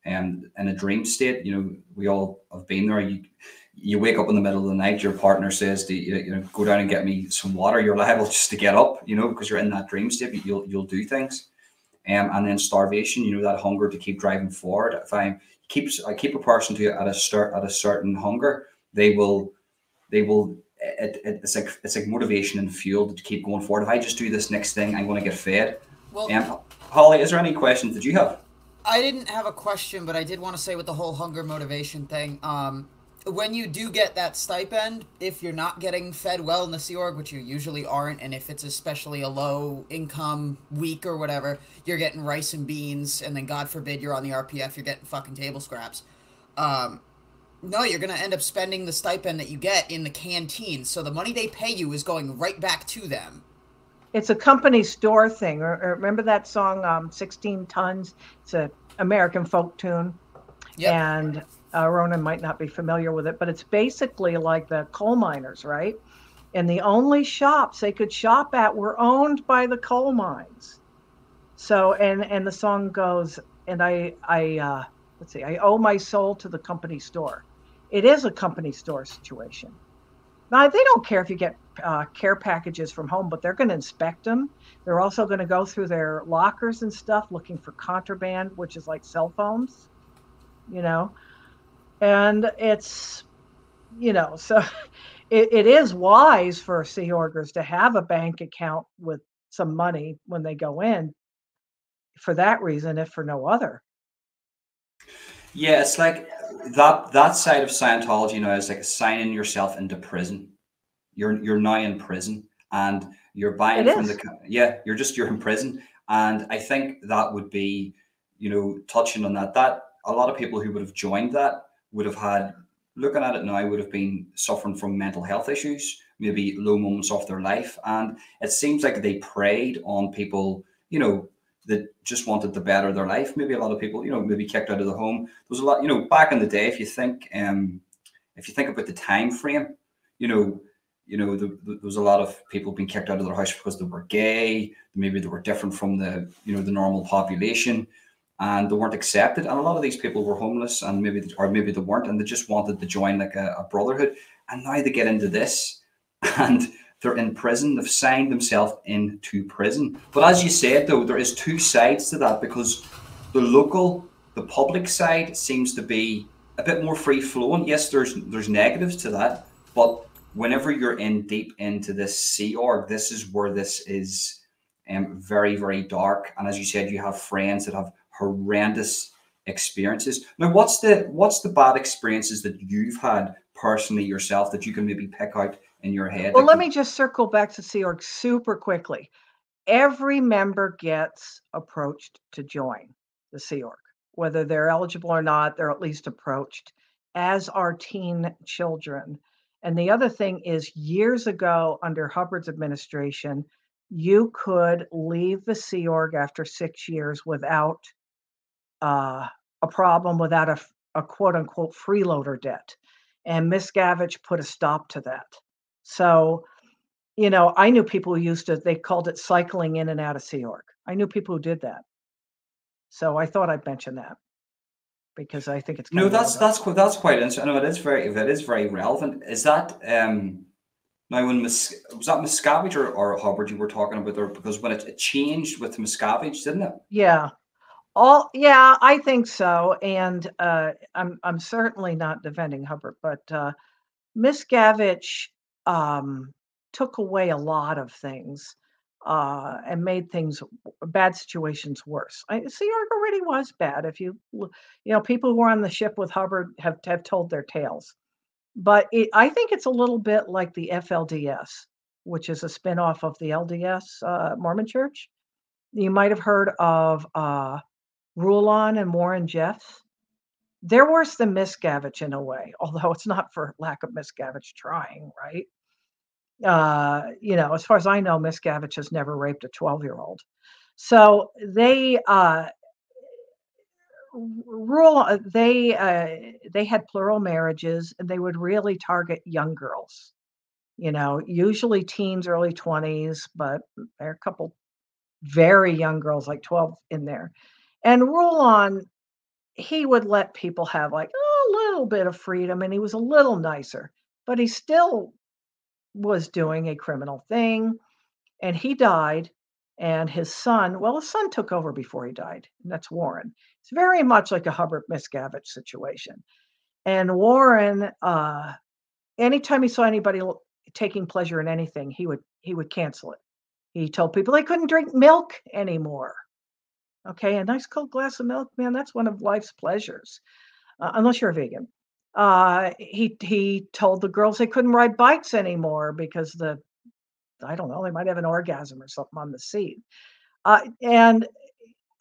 And in a dream state, you know, we all have been there. You wake up in the middle of the night, your partner says to you, go down and get me some water. You're liable just to get up, you know, because you're in that dream state. You'll do things. And then starvation, you know, that hunger to keep driving forward. If I keep a person at a certain hunger, it's like motivation and fuel to keep going forward. If I just do this next thing, I'm going to get fed. Well, Holly, is there any questions that you have? I didn't have a question, but I did want to say with the whole hunger motivation thing, when you do get that stipend, if you're not getting fed well in the Sea Org, which you usually aren't, and if it's especially a low income week or whatever, you're getting rice and beans, and then God forbid you're on the RPF, you're getting fucking table scraps. No, you're going to end up spending the stipend that you get in the canteen, so the money they pay you is going right back to them. It's a company store thing. Remember that song, 16 Tons? It's an American folk tune. Yep. And Ronan might not be familiar with it, but it's basically like the coal miners, right? And the only shops they could shop at were owned by the coal mines. So, and the song goes, and I let's see, I owe my soul to the company store. It is a company store situation. Now, they don't care if you get care packages from home, but they're going to inspect them. They're also going to go through their lockers and stuff looking for contraband, which is like cell phones, you know, and it's, so it is wise for Sea Orgers to have a bank account with some money when they go in for that reason, if for no other. Yeah, it's like that side of Scientology now is like signing yourself into prison. You're now in prison, and you're buying It from is. you're in prison. And I think that would be, touching on that a lot of people who would have joined that would have had, looking at it now, would have been suffering from mental health issues, maybe low moments of their life. And it seems like they preyed on people, that just wanted to better their life. Maybe a lot of people, maybe kicked out of the home. There was a lot, back in the day, if you think about the time frame, there was a lot of people being kicked out of their house because they were gay, maybe they were different from the normal population, and they weren't accepted. And a lot of these people were homeless, and maybe they weren't, and they just wanted to join like a brotherhood. And now they get into this, and they're in prison. They've signed themselves into prison. But as you said, though, there is two sides to that, because the public side seems to be a bit more free flowing. Yes, there's negatives to that, but whenever you're in deep into this Sea Org, this is where this is very, very dark. And as you said, you have friends that have horrendous experiences. Now, what's the bad experiences that you've had personally yourself that you can maybe pick out in your head? Well, let me just circle back to Sea Org super quickly. Every member gets approached to join the Sea Org. Whether they're eligible or not, they're at least approached, as are teen children. And the other thing is, years ago, under Hubbard's administration, you could leave the Sea Org after 6 years without a problem, without a quote unquote freeloader debt. And Miscavige put a stop to that. So, I knew people who they called it cycling in and out of Sea Org. I knew people who did that. So I thought I'd mention that, because I think it's no, that's quite interesting. No, it is very relevant. Is that now was that Miscavige or Hubbard you were talking about there? Because when it changed with Miscavige, didn't it? Yeah. Yeah, I think so. And I'm certainly not defending Hubbard, but Miscavige took away a lot of things and made bad situations worse. Sea Org already was bad. If people who were on the ship with Hubbard have told their tales. But I think it's a little bit like the FLDS, which is a spinoff of the LDS Mormon Church. You might have heard of Rulon and Warren Jeffs. They're worse than Miscavige in a way, although it's not for lack of Miscavige trying, right? As far as I know, Miscavige has never raped a 12-year-old. So they they had plural marriages, and they would really target young girls. Usually teens, early 20s, but there are a couple very young girls, like 12 in there. And Rulon, he would let people have like a little bit of freedom, and he was a little nicer, but he still was doing a criminal thing. And he died, and his son took over before he died, and that's Warren. It's very much like a Hubbard Miscavige situation. And Warren, anytime he saw anybody taking pleasure in anything, he would cancel it. He told people they couldn't drink milk anymore. Okay, a nice cold glass of milk, man, that's one of life's pleasures, unless you're a vegan. He told the girls they couldn't ride bikes anymore because I don't know, they might have an orgasm or something on the seat. And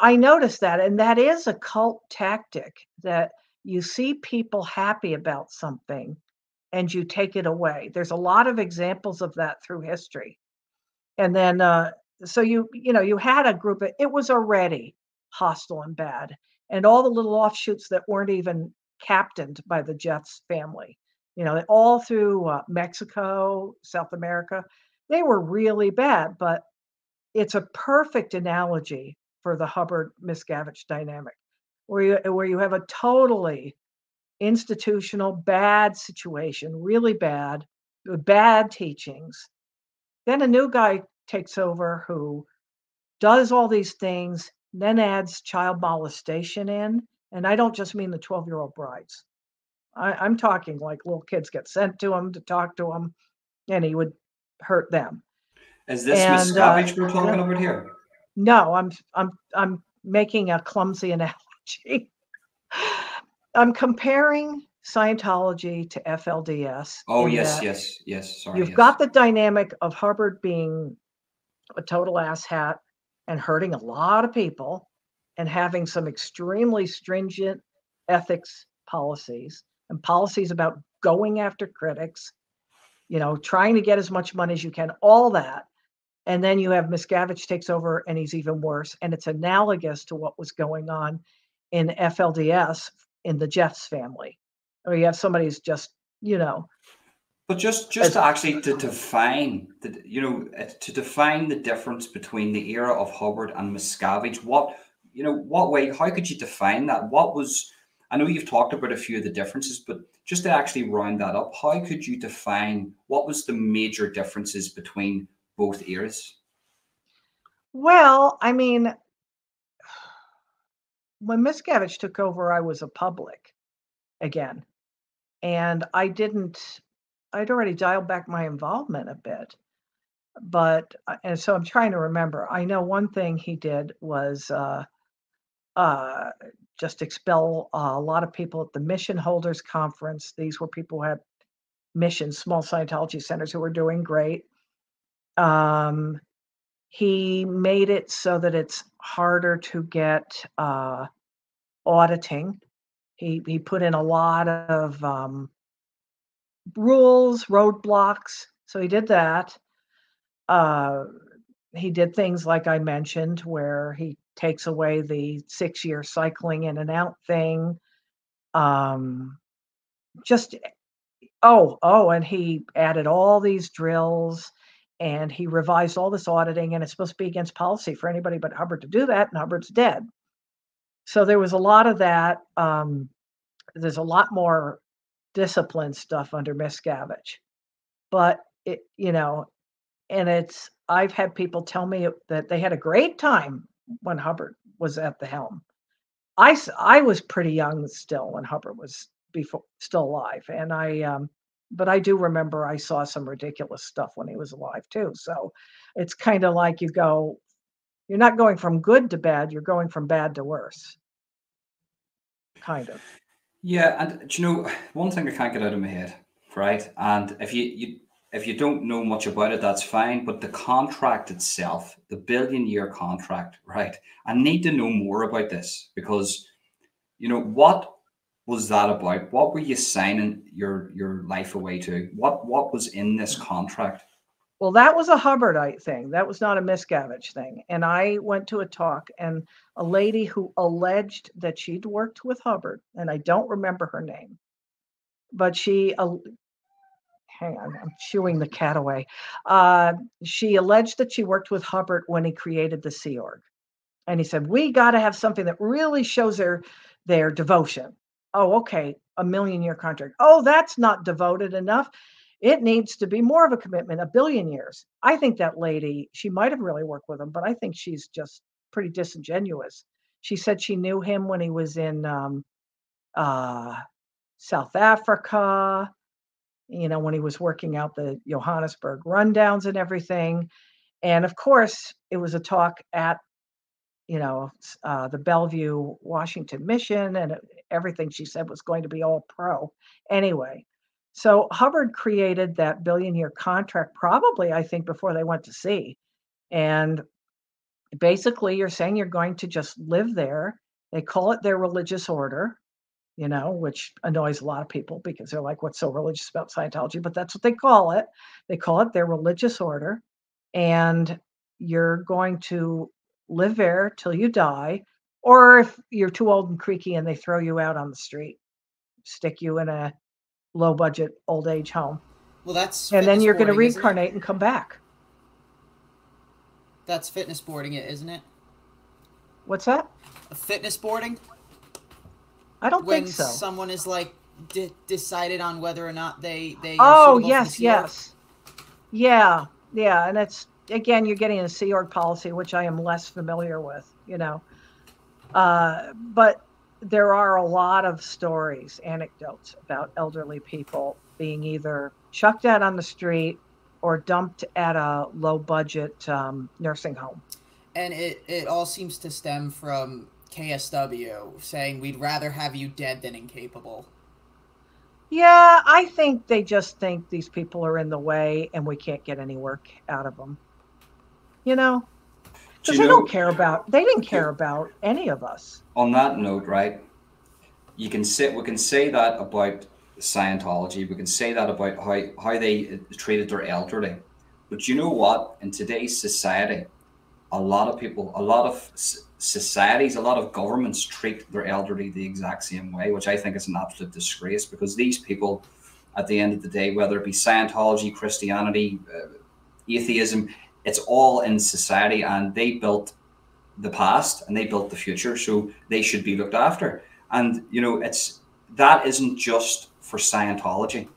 I noticed that, and that is a cult tactic, that you see people happy about something and you take it away. There's a lot of examples of that through history. And then, so you had a group, it was already hostile and bad. And all the little offshoots that weren't even captained by the Jeffs family, all through Mexico, South America, they were really bad. But it's a perfect analogy for the Hubbard Miscavige dynamic. where you have a totally institutional bad situation, really bad, with bad teachings. Then a new guy takes over who does all these things, then adds child molestation in. And I don't just mean the 12-year-old brides. I'm talking like little kids get sent to him to talk to him, and he would hurt them. Is this And Miscavige we're talking about here? no, I'm making a clumsy analogy. I'm comparing Scientology to FLDS. Oh, yes, yes, yes. Sorry. You've yes. got the dynamic of Hubbard being a total asshat and hurting a lot of people and having some extremely stringent ethics policies and policies about going after critics, trying to get as much money as you can, all that. And then you have Miscavige takes over and he's even worse. And it's analogous to what was going on in FLDS in the Jeffs family. Or you have somebody who's just, But just to actually to define to define the difference between the era of Hubbard and Miscavige, what way, how could you define that? I know you've talked about a few of the differences, but just to actually round that up, how could you define what was the major differences between both eras? Well, I mean, when Miscavige took over, I was a public again. And I'd already dialed back my involvement a bit. But, and so I'm trying to remember. I know one thing he did was just expel a lot of people at the Mission Holders Conference. These were people who had missions, small Scientology centers who were doing great. He made it so that it's harder to get auditing. He put in a lot of rules, roadblocks. So he did that. He did things like I mentioned, where he takes away the 6-year cycling in and out thing. And he added all these drills, and he revised all this auditing, and it's supposed to be against policy for anybody but Hubbard to do that, and Hubbard's dead. So there was a lot of that. There's a lot more discipline stuff under Miscavige, but I've had people tell me that they had a great time when Hubbard was at the helm. I was pretty young still when Hubbard was still alive, and but I do remember I saw some ridiculous stuff when he was alive too. So it's kind of like you're not going from good to bad, you're going from bad to worse. Kind of. Yeah, and one thing I can't get out of my head, right? And if you don't know much about it, that's fine. But the contract itself, the billion-year contract, right? I need to know more about this because, what was that about? What were you signing your life away to? What was in this contract? Well, that was a Hubbardite thing. That was not a Miscavige thing. And I went to a talk, and a lady who alleged that she'd worked with Hubbard, and I don't remember her name, but hang on, I'm chewing the cat away. She alleged that she worked with Hubbard when he created the Sea Org. And he said, we got to have something that really shows their devotion. Oh, okay, a 1,000,000-year contract. Oh, that's not devoted enough. It needs to be more of a commitment, 1,000,000,000 years. I think that lady, she might have really worked with him, but I think she's just pretty disingenuous. She said she knew him when he was in South Africa, when he was working out the Johannesburg rundowns and everything. And of course, it was a talk at, the Bellevue, Washington mission, and everything she said was going to be all pro. Anyway, so Hubbard created that billion-year contract probably, I think, before they went to sea. And basically, you're saying you're going to just live there. They call it their religious order, which annoys a lot of people because they're like, what's so religious about Scientology? But that's what they call it. They call it their religious order. And you're going to live there till you die. Or if you're too old and creaky and they throw you out on the street, stick you in a low budget old age home. Well, that's and then you're going to boarding, reincarnate and come back. That's fitness boarding, isn't it? What's that? Fitness boarding? I don't think when so. someone is like decided on whether or not they are Oh, suitable for the yes, Sea Org? yes. Yeah, yeah, and it's again, you're getting a Sea Org policy, which I am less familiar with, you know. But there are a lot of stories, anecdotes about elderly people being either chucked out on the street or dumped at a low budget nursing home. And it all seems to stem from KSW saying we'd rather have you dead than incapable. Yeah, I think they just think these people are in the way and we can't get any work out of them, you know, Do because you know, they didn't care about any of us. on that note, right? We can say that about Scientology. We can say that about how they treated their elderly. But you know what? In today's society, a lot of people, a lot of societies, a lot of governments treat their elderly the exact same way, which I think is an absolute disgrace, because these people, at the end of the day, whether it be Scientology, Christianity, atheism, it's all in society, and they built the past and they built the future, so they should be looked after. And you know, it's that isn't just for Scientology.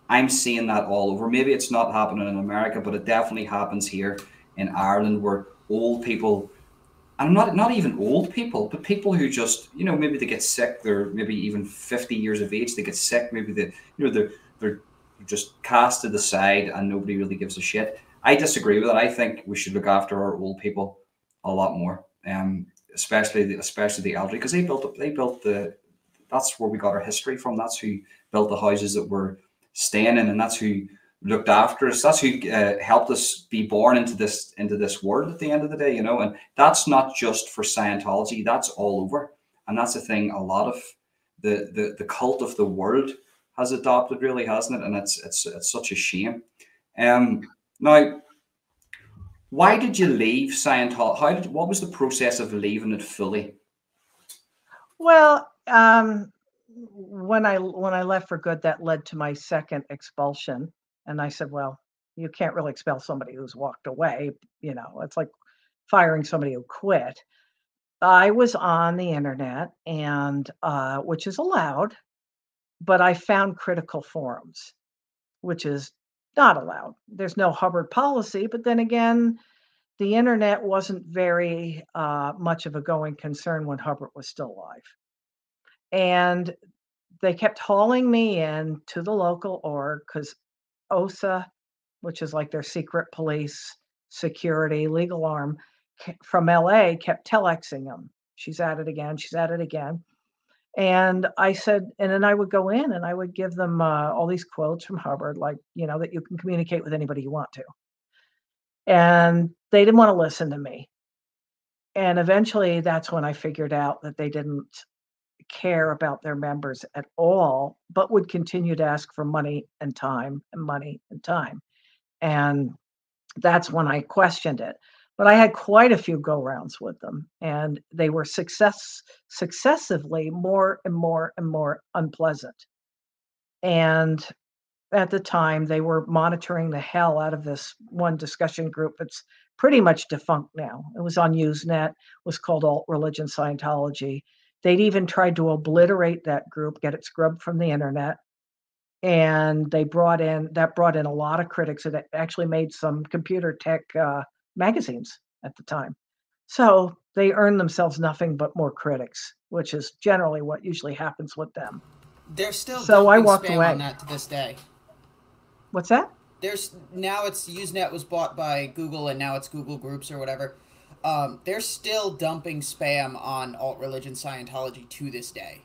I'm seeing that all over. Maybe it's not happening in America, but it definitely happens here in Ireland, where old people, and not even old people, but people who just, you know, maybe they get sick, they're maybe even 50 years of age, they get sick, maybe they, you know, they're just cast to the side and nobody really gives a shit. I disagree with it. I think we should look after our old people a lot more, especially the elderly, because they built the, that's where we got our history from. That's who built the houses that we're staying in, and that's who looked after us. That's who helped us be born into this world at the end of the day, you know. And that's not just for Scientology. That's all over, and that's the thing. A lot of the cult of the world has adopted, really, hasn't it? And it's such a shame. Now, why did you leave Scientology? What was the process of leaving it fully? Well, when I left for good, that led to my second expulsion, and I said, "Well, you can't really expel somebody who's walked away, you know, it's like firing somebody who quit." I was on the internet and, which is allowed, but I found critical forums, which is not allowed. There's no Hubbard policy, but then again, the internet wasn't very, much of a going concern when Hubbard was still alive, and they kept hauling me in to the local org because OSA, which is like their secret police, security, legal arm from LA, kept telexing them. She's at it again. She's at it again. And I said, and then I would go in and I would give them all these quotes from Hubbard, like, you know, that you can communicate with anybody you want to. And they didn't want to listen to me. And eventually that's when I figured out that they didn't care about their members at all, but would continue to ask for money and time and money and time. And that's when I questioned it. But I had quite a few go rounds with them, and they were successively more and more and more unpleasant. And at the time, they were monitoring the hell out of this one discussion group. It's pretty much defunct now. It was on Usenet, was called Alt Religion Scientology. They'd even tried to obliterate that group, get it scrubbed from the internet. And they brought in a lot of critics, and it actually made some computer tech magazines at the time. So they earned themselves nothing but more critics, which is generally what usually happens with them. They're still So I dumping walked spam on away. that to this day. What's that? There's now it's Usenet was bought by Google and now it's Google Groups or whatever. They're still dumping spam on alt religion Scientology to this day.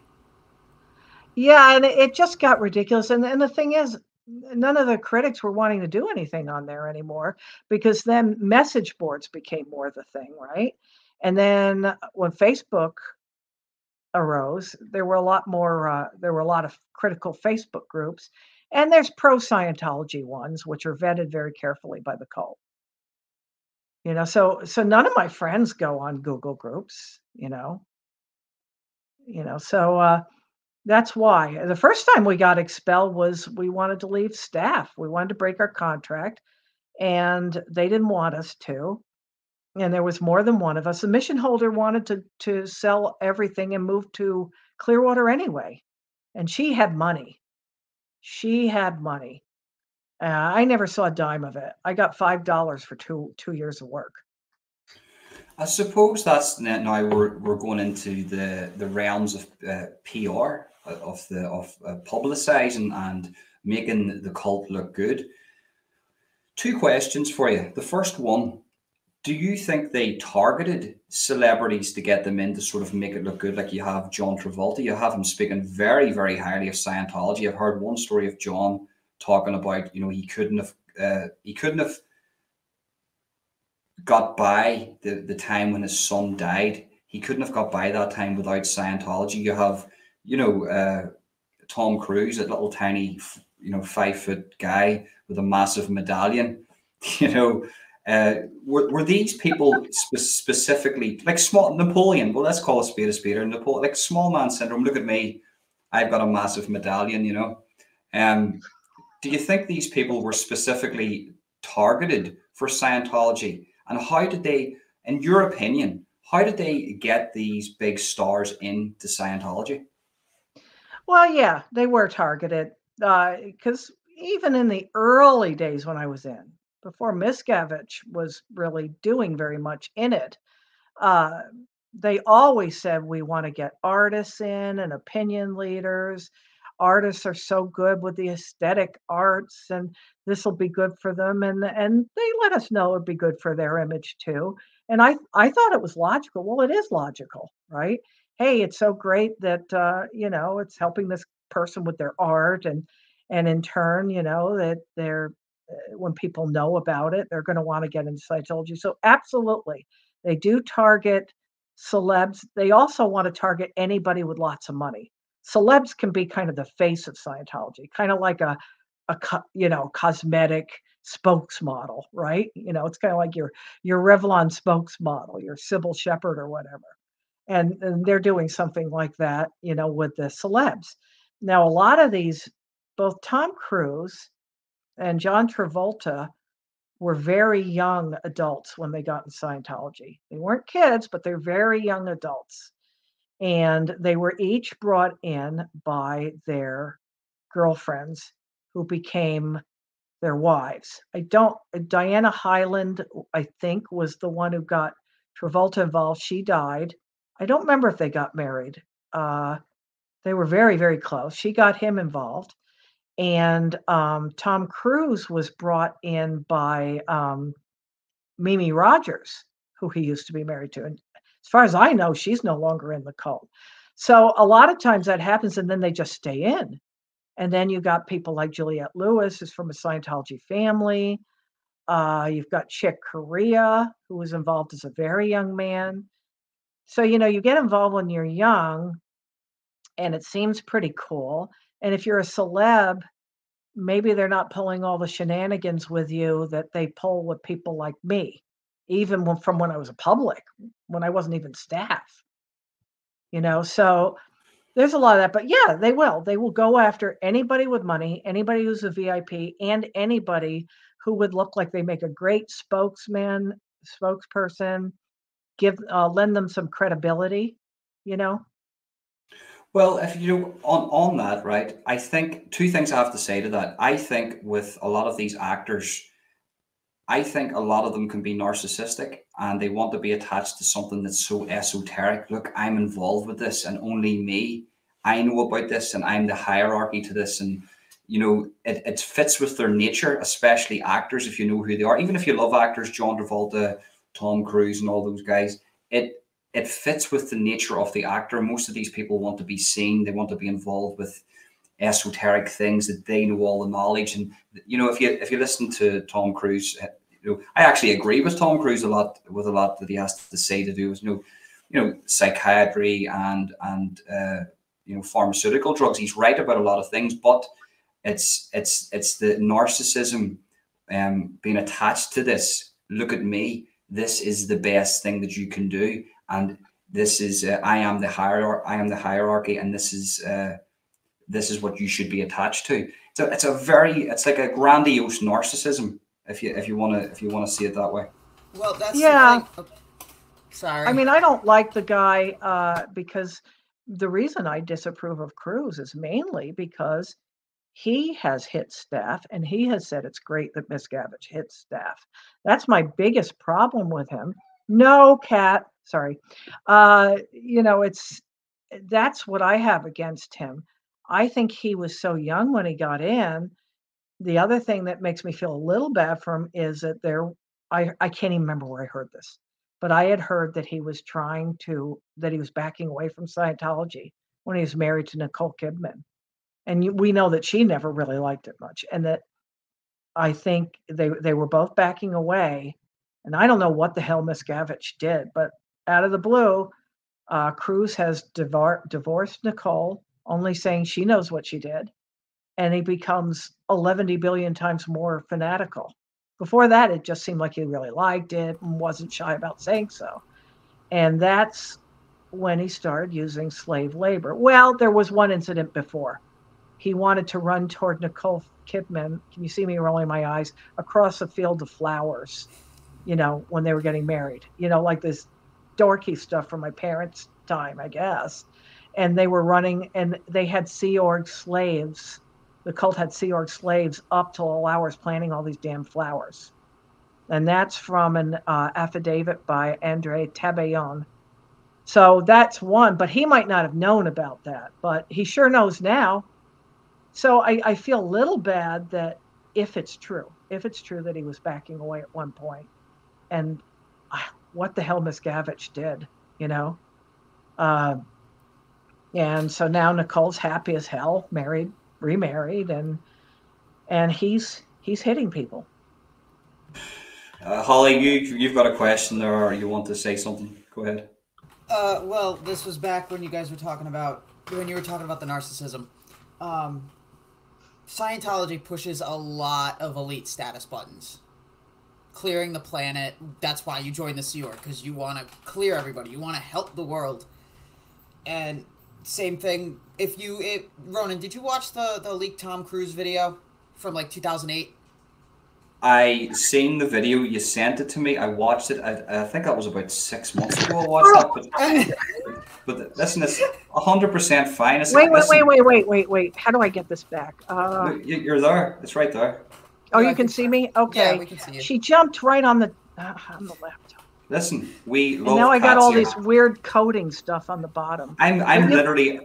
Yeah, and it just got ridiculous. And the thing is, none of the critics were wanting to do anything on there anymore because then message boards became more the thing, right? And then when Facebook arose, there were a lot more. There were a lot of critical Facebook groups, and there's pro Scientology ones, which are vetted very carefully by the cult. You know, so none of my friends go on Google groups. So that's why the first time we got expelled was we wanted to leave staff. We wanted to break our contract, and they didn't want us to. And there was more than one of us. The mission holder wanted to sell everything and move to Clearwater anyway. And she had money. She had money. I never saw a dime of it. I got $5 for two years of work. I suppose that's now we're going into the realms of PR, of publicizing and making the cult look good. Two questions for you. The first one, do you think they targeted celebrities to get them in to sort of make it look good? Like you have John Travolta, you have him speaking very, very highly of Scientology. I've heard one story of John talking about, he couldn't have got by the time when his son died. He couldn't have got by that time without Scientology. You have, Tom Cruise, that little tiny, 5-foot guy with a massive medallion. Were these people specifically like small Napoleon? Well, let's call a spade a spade. Or Napoleon, like small man syndrome. Look at me, I've got a massive medallion. Do you think these people were specifically targeted for Scientology? And how did they, in your opinion, how did they get these big stars into Scientology? Well, yeah, they were targeted because even in the early days when I was in, before Miscavige was really doing very much in it, they always said we want to get artists in and opinion leaders. Artists are so good with the aesthetic arts, and this will be good for them. And they let us know it'd be good for their image too. And I thought it was logical. Well, it is logical, right? Hey, it's so great that it's helping this person with their art, and in turn, that they're when people know about it, they're going to want to get into Scientology. So absolutely, they do target celebs. They also want to target anybody with lots of money. Celebs can be kind of the face of Scientology, kind of like a cosmetic spokesmodel, right? It's kind of like your Revlon spokesmodel, your Sybil Shepherd or whatever. And they're doing something like that, with the celebs. Now, a lot of these, both Tom Cruise and John Travolta were very young adults when they got in Scientology. They weren't kids, but they're very young adults. And they were each brought in by their girlfriends who became their wives. Diana Hyland, I think, was the one who got Travolta involved. She died. I don't remember if they got married. They were very, very close. She got him involved. And Tom Cruise was brought in by Mimi Rogers, who he used to be married to. And as far as I know, she's no longer in the cult. So a lot of times that happens, and then they just stay in. And then you got people like Juliette Lewis, who's from a Scientology family. You've got Chick Corea, who was involved as a very young man. So, you get involved when you're young, and it seems pretty cool. And if you're a celeb, maybe they're not pulling all the shenanigans with you that they pull with people like me, even from when I was a public, when I wasn't even staff. So there's a lot of that. But yeah, they will go after anybody with money, anybody who's a VIP, and anybody who would look like they make a great spokesperson, lend them some credibility. Well, if on that, right, I think two things I have to say to that. I think with a lot of these actors, I think a lot of them can be narcissistic and they want to be attached to something that's so esoteric. Look, I'm involved with this and only me. I know about this and I'm the hierarchy to this. And, it fits with their nature, especially actors, if you know who they are. Even if you love actors, John Travolta, Tom Cruise and all those guys, it fits with the nature of the actor. Most of these people want to be seen. They want to be involved with esoteric things that they know all the knowledge. And if you listen to Tom Cruise, I actually agree with Tom Cruise a lot that he has to say to do with psychiatry and pharmaceutical drugs. He's right about a lot of things, but it's the narcissism being attached to this. Look at me. This is the best thing that you can do. And this is I am the hierarchy, and this is what you should be attached to. So it's like a grandiose narcissism, if you want to see it that way. Well, that's yeah. The thing. Oh, sorry. I mean, I don't like the guy because the reason I disapprove of Cruz is mainly because he has hit staff and he has said it's great that Miscavige hits staff. That's my biggest problem with him. No, Cat, sorry. It's that's what I have against him. I think he was so young when he got in. The other thing that makes me feel a little bad for him is that I can't even remember where I heard this, but I had heard that he was backing away from Scientology when he was married to Nicole Kidman. And we know that she never really liked it much, and that I think they were both backing away. And I don't know what the hell Miscavige did, but out of the blue, Cruz has divorced Nicole, only saying she knows what she did, and he becomes 11 billion times more fanatical. Before that, it just seemed like he really liked it and wasn't shy about saying so. And that's when he started using slave labor. Well, there was one incident before. He wanted to run toward Nicole Kidman. Can you see me rolling my eyes? Across a field of flowers, when they were getting married, like this dorky stuff from my parents' time, I guess. And they were running, and they had Sea Org slaves. The cult had Sea Org slaves up till all hours planting all these damn flowers. And that's from an affidavit by Andre Tabellon. So that's one, but he might not have known about that, but he sure knows now. So I feel a little bad that if it's true that he was backing away at one point, and what the hell Miscavige did, and so now Nicole's happy as hell, married, remarried, and he's hitting people. Holly, you've got a question there, or you want to say something? Go ahead. Well, this was back when you were talking about the narcissism. Scientology pushes a lot of elite status buttons. Clearing the planet, that's why you join the Sea Org, because you want to clear everybody, you want to help the world. And same thing, Ronan, did you watch the leaked Tom Cruise video from like 2008? I seen the video, you sent it to me, I watched it, I think that was about 6 months ago I watched that, but listen, it's 100% fine. Wait. How do I get this back? You're there. It's right there. Oh, you can see me? Okay. Yeah, we can see you. She jumped right on the laptop. Listen, we love and now I got all here. this weird coding stuff on the bottom. I'm literally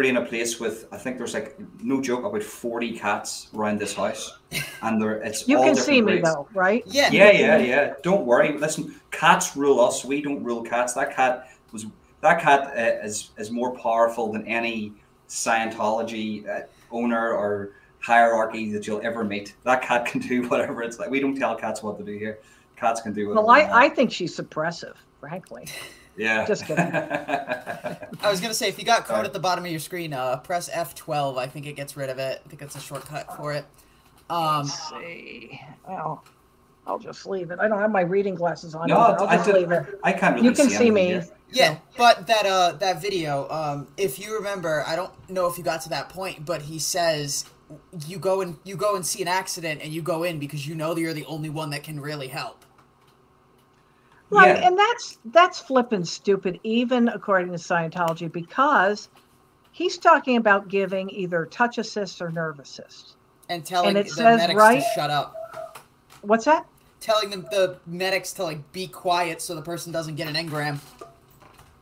in a place with, I think there's like, no joke, about 40 cats around this house, and it's you all can different see me breeds. though, right? Yeah. Don't worry. Listen, cats rule us. We don't rule cats. That cat is more powerful than any Scientology owner or hierarchy that you'll ever meet. That cat can do whatever it's like. We don't tell cats what to do here. Cats can do whatever. Well, I think she's suppressive, frankly. Yeah. Just kidding. I was going to say, if you got code at the bottom of your screen, press F12. I think it gets rid of it. I think it's a shortcut for it. Let's see. Well, I'll just leave it. I don't have my reading glasses on. No, I'll just leave it. I can't really You can see me. Here. Yeah, but that video, if you remember, I don't know if you got to that point, but he says you go and see an accident and you go in because you know that you're the only one that can really help. Right, Yeah. and that's flippin' stupid, even according to Scientology, because he's talking about giving either touch assist or nerve assist. And telling it the says, medics right? to shut up. What's that? Telling the medics to be quiet so the person doesn't get an engram.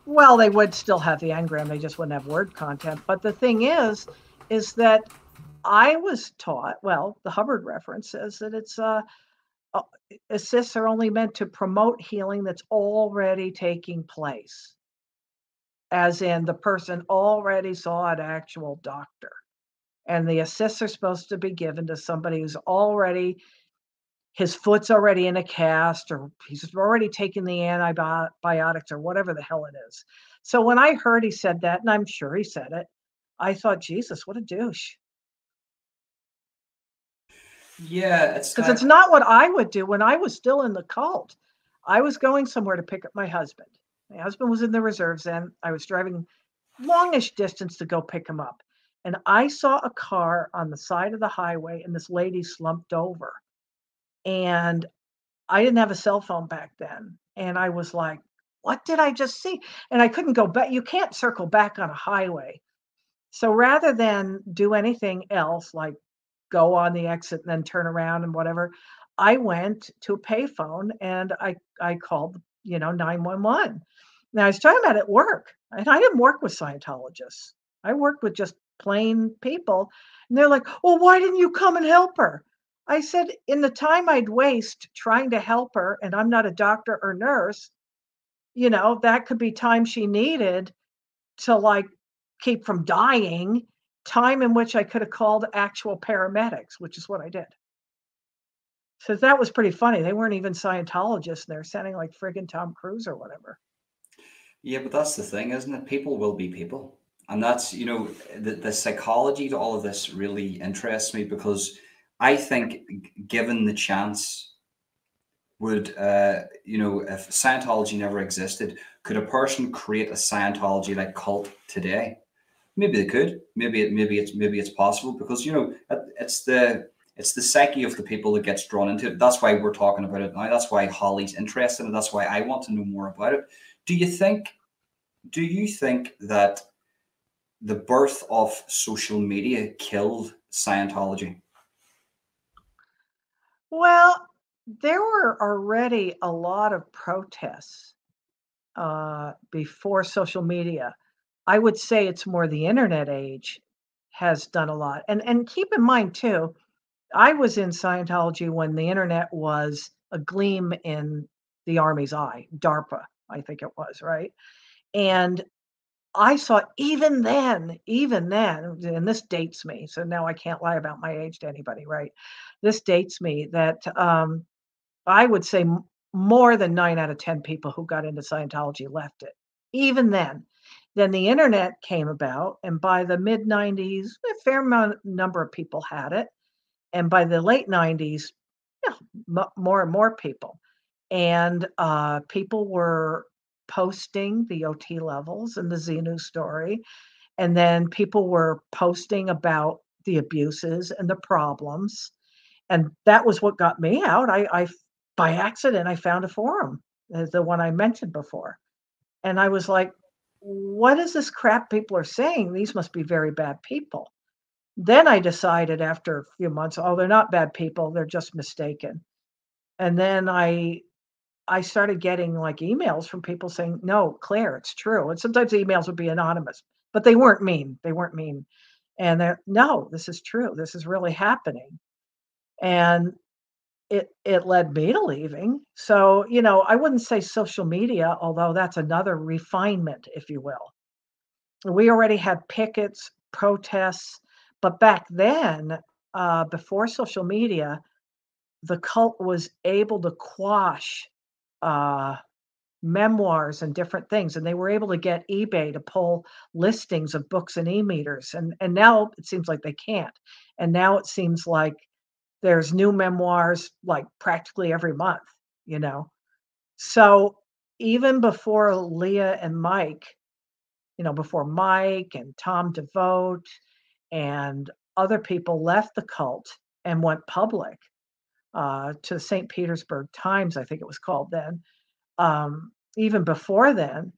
Well, they would still have the engram, they just wouldn't have word content. But the thing is that I was taught, well, the Hubbard reference says that it's assists are only meant to promote healing that's already taking place, as in the person already saw an actual doctor, and the assists are supposed to be given to somebody who's already, his foot's already in a cast, or he's already taken the antibiotics, or whatever the hell it is. So when I heard he said that, and I'm sure he said it, I thought, Jesus, what a douche. Yeah, because it's not what I would do when I was still in the cult. I was going somewhere to pick up my husband. My husband was in the reserves then. I was driving longish distance to go pick him up. And I saw a car on the side of the highway, and this lady slumped over. And I didn't have a cell phone back then. And I was like, what did I just see? And I couldn't go back. You can't circle back on a highway. So rather than do anything else, like go on the exit and then turn around and whatever, I went to a payphone and I called, 911. Now I was talking about at work, and I didn't work with Scientologists. I worked with just plain people, and they're like, "Well, why didn't you come and help her?" I said, "In the time I'd waste trying to help her, and I'm not a doctor or nurse, that could be time she needed to like keep from dying, time in which I could have called actual paramedics," which is what I did. So that was pretty funny. They weren't even Scientologists. They're sounding like friggin' Tom Cruise or whatever. Yeah, but that's the thing, isn't it? People will be people. And that's, the psychology to all of this really interests me because I think given the chance, would, if Scientology never existed, could a person create a Scientology like cult today? Maybe they could. Maybe it's possible because, it's the psyche of the people that gets drawn into it. That's why we're talking about it now. That's why Holly's interested in it. That's why I want to know more about it. Do you think that the birth of social media killed Scientology? Well, there were already a lot of protests before social media. I would say it's more the internet age has done a lot. And keep in mind too, I was in Scientology when the internet was a gleam in the Army's eye, DARPA, I think it was, right? And I saw even then, and this dates me, so now I can't lie about my age to anybody, right? This dates me that I would say more than 9 out of 10 people who got into Scientology left it. Even then. Then the internet came about, and by the mid 90s, a fair number of people had it. And by the late 90s, yeah, more and more people. And people were posting the OT levels and the Xenu story. And then people were posting about the abuses and the problems. And that was what got me out. I by accident, I found a forum, the one I mentioned before. And I was like, what is this crap people are saying? These must be very bad people. Then I decided after a few months, oh, they're not bad people, they're just mistaken. And then I started getting like emails from people saying, "No, Claire, it's true." And sometimes the emails would be anonymous, but they weren't mean. They weren't mean. And they're, "No, this is true. This is really happening." And it led me to leaving. So, I wouldn't say social media, although that's another refinement, if you will. We already had pickets, protests, but back then, before social media, the cult was able to quash uh, memoirs and different things, and they were able to get eBay to pull listings of books and e-meters, and now it seems like they can't. And now it seems like there's new memoirs like practically every month, you know. So even before Leah and Mike, before Mike and Tom DeVote and other people left the cult and went public to the St. Petersburg Times, I think it was called then. Even before then,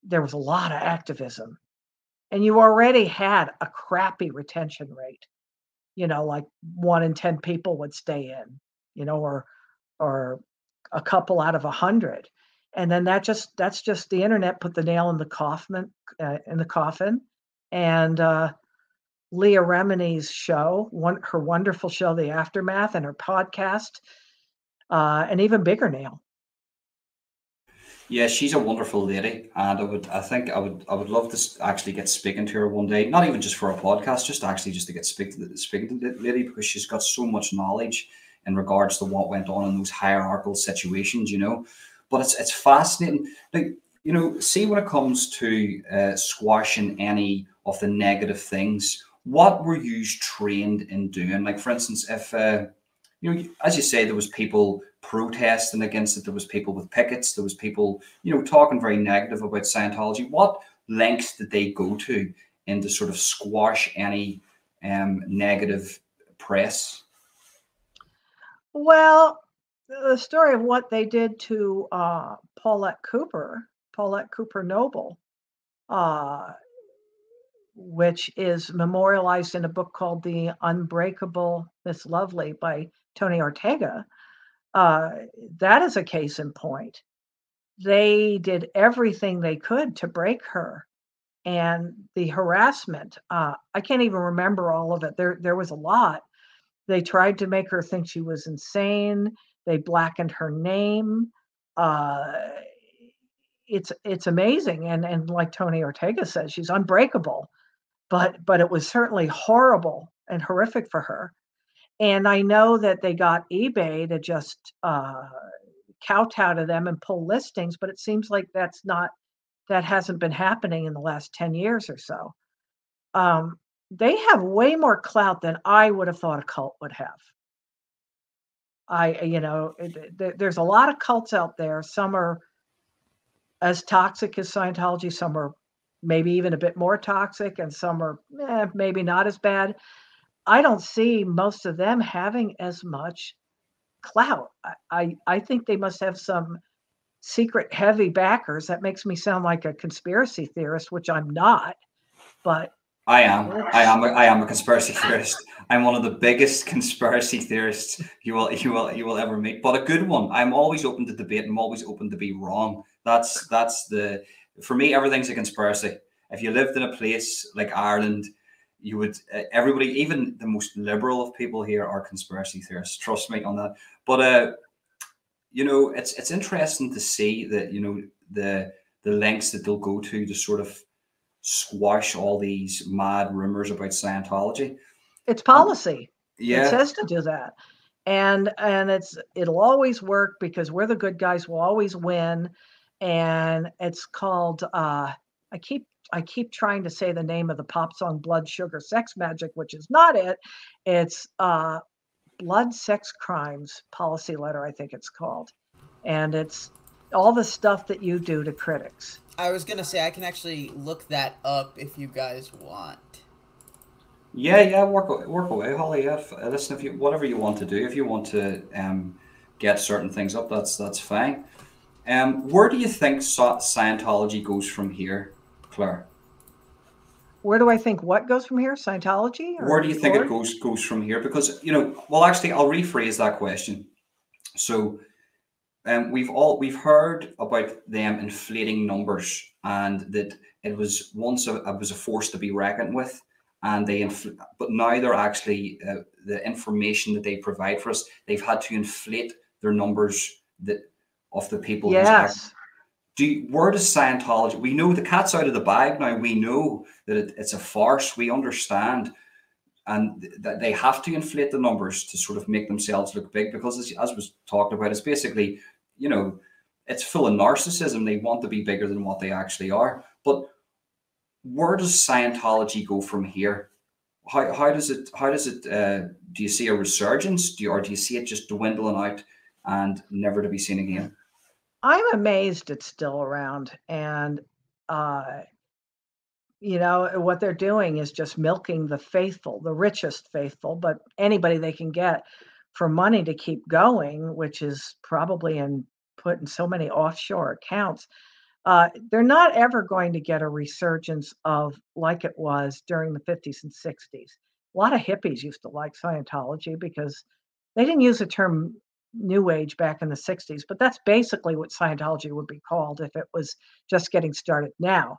there was a lot of activism, and you already had a crappy retention rate. Like 1 in 10 people would stay in, or a couple out of 100. And then that's just the internet put the nail in the coffin. And Leah Remini's show, her wonderful show, The Aftermath, and her podcast, an even bigger nail. Yeah, she's a wonderful lady, and I would love to actually get speaking to her one day. Not even just for a podcast, just to get speaking to the lady because she's got so much knowledge in regards to what went on in those hierarchical situations, But it's fascinating. Like, see when it comes to squashing any of the negative things, what were you trained in doing? Like, for instance, if as you say, there was people protesting against it. There was people with pickets. There was people, talking very negative about Scientology. What lengths did they go to in to sort of squash any negative press? Well, the story of what they did to Paulette Cooper Paulette Cooper Noble, which is memorialized in a book called The Unbreakable Miss Lovely by Tony Ortega. That is a case in point. They did everything they could to break her. And the harassment, I can't even remember all of it. There was a lot. They tried to make her think she was insane. They blackened her name. It's amazing. And like Tony Ortega says, she's unbreakable. But it was certainly horrible and horrific for her. And I know that they got eBay to just kowtow to them and pull listings, but it seems like that hasn't been happening in the last 10 years or so. They have way more clout than I would have thought a cult would have. There's a lot of cults out there. Some are as toxic as Scientology. Some are maybe even a bit more toxic, and some are maybe not as bad. I don't see most of them having as much clout. I think they must have some secret heavy backers. That makes me sound like a conspiracy theorist, which I'm not. But I am a conspiracy theorist. I'm one of the biggest conspiracy theorists you will ever meet, but a good one. I'm always open to debate. I'm always open to be wrong. For me, everything's a conspiracy. If you lived in a place like Ireland, you would everybody, even the most liberal of people here, are conspiracy theorists. Trust me on that. But it's interesting to see that the lengths that they'll go to sort of squash all these mad rumors about Scientology. It's policy. Yeah. It says to do that. And it'll always work because we're the good guys, will always win. And it's called I keep trying to say the name of the pop song Blood Sugar Sex Magic, which is not it. It's Blood Sex Crimes Policy Letter, I think it's called. And it's all the stuff that you do to critics. I was gonna say I can actually look that up if you guys want. Yeah, work away, Holly. Yeah, listen, if you whatever you want to do, if you want to get certain things up, that's fine. Where do you think Scientology goes from here, Claire? Where do I think what goes from here? Scientology? Where do you think it goes from here? Because well, actually, I'll rephrase that question. So, we've heard about them inflating numbers, and that it was once it was a force to be reckoned with, and but now they're actually the information that they provide for us. They've had to inflate their numbers of the people. Yes. Where does Scientology? We know the cat's out of the bag now. We know that it's a farce. We understand, and that they have to inflate the numbers to sort of make themselves look big, because as was talked about, it's basically, it's full of narcissism. They want to be bigger than what they actually are. But where does Scientology go from here? How does it? Do you see a resurgence? Or do you see it just dwindling out and never to be seen again? I'm amazed it's still around, and what they're doing is just milking the faithful, the richest faithful, but anybody they can get for money to keep going, which is probably put in so many offshore accounts. They're not ever going to get a resurgence of like it was during the 50s and 60s. A lot of hippies used to like Scientology because they didn't use the term New Age back in the 60s, but that's basically what Scientology would be called if it was just getting started now.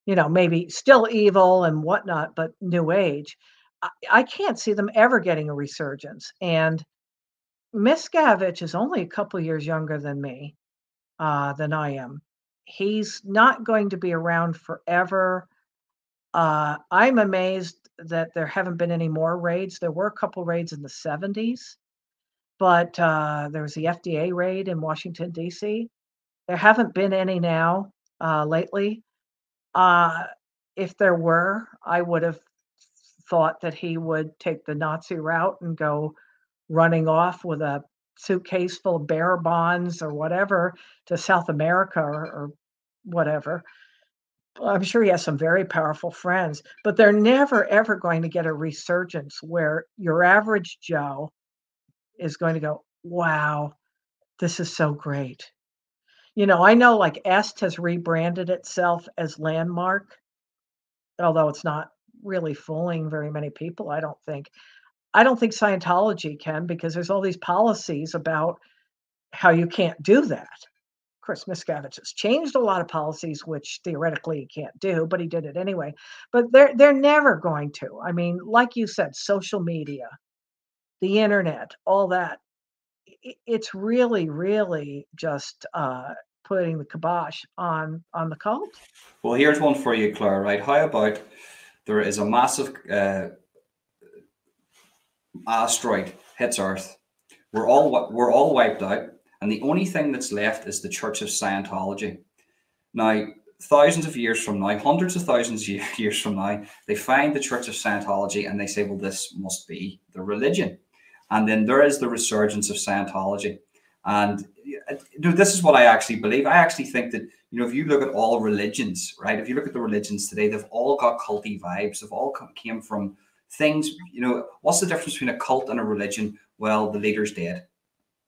Maybe still evil and whatnot, but New Age. I can't see them ever getting a resurgence. And Miscavige is only a couple years younger than me, than I am. He's not going to be around forever. I'm amazed that there haven't been any more raids. There were a couple raids in the 70s. But there was the FDA raid in Washington, D.C. There haven't been any now lately. If there were, I would have thought that he would take the Nazi route and go running off with a suitcase full of bearer bonds or whatever to South America or whatever. I'm sure he has some very powerful friends, but they're never, ever going to get a resurgence where your average Joe is going to go, wow, this is so great. I know like Est has rebranded itself as Landmark, although it's not really fooling very many people, I don't think. I don't think Scientology can because there's all these policies about how you can't do that. Of course, Miscavige has changed a lot of policies, which theoretically he can't do, but he did it anyway. But they're never going to. I mean, like you said, social media, the internet, all that. It's really, really just putting the kibosh on the cult. Well, here's one for you, Claire. Right? How about there is a massive asteroid hits Earth. We're all wiped out, and the only thing that's left is the Church of Scientology. Now, thousands of years from now, hundreds of thousands of years from now, they find the Church of Scientology and they say, well, this must be the religion. And then there is the resurgence of Scientology. And this is what I actually believe. I actually think that, if you look at all religions, right, if you look at the religions today, they've all got culty vibes. They've all came from things, what's the difference between a cult and a religion? Well, the leader's dead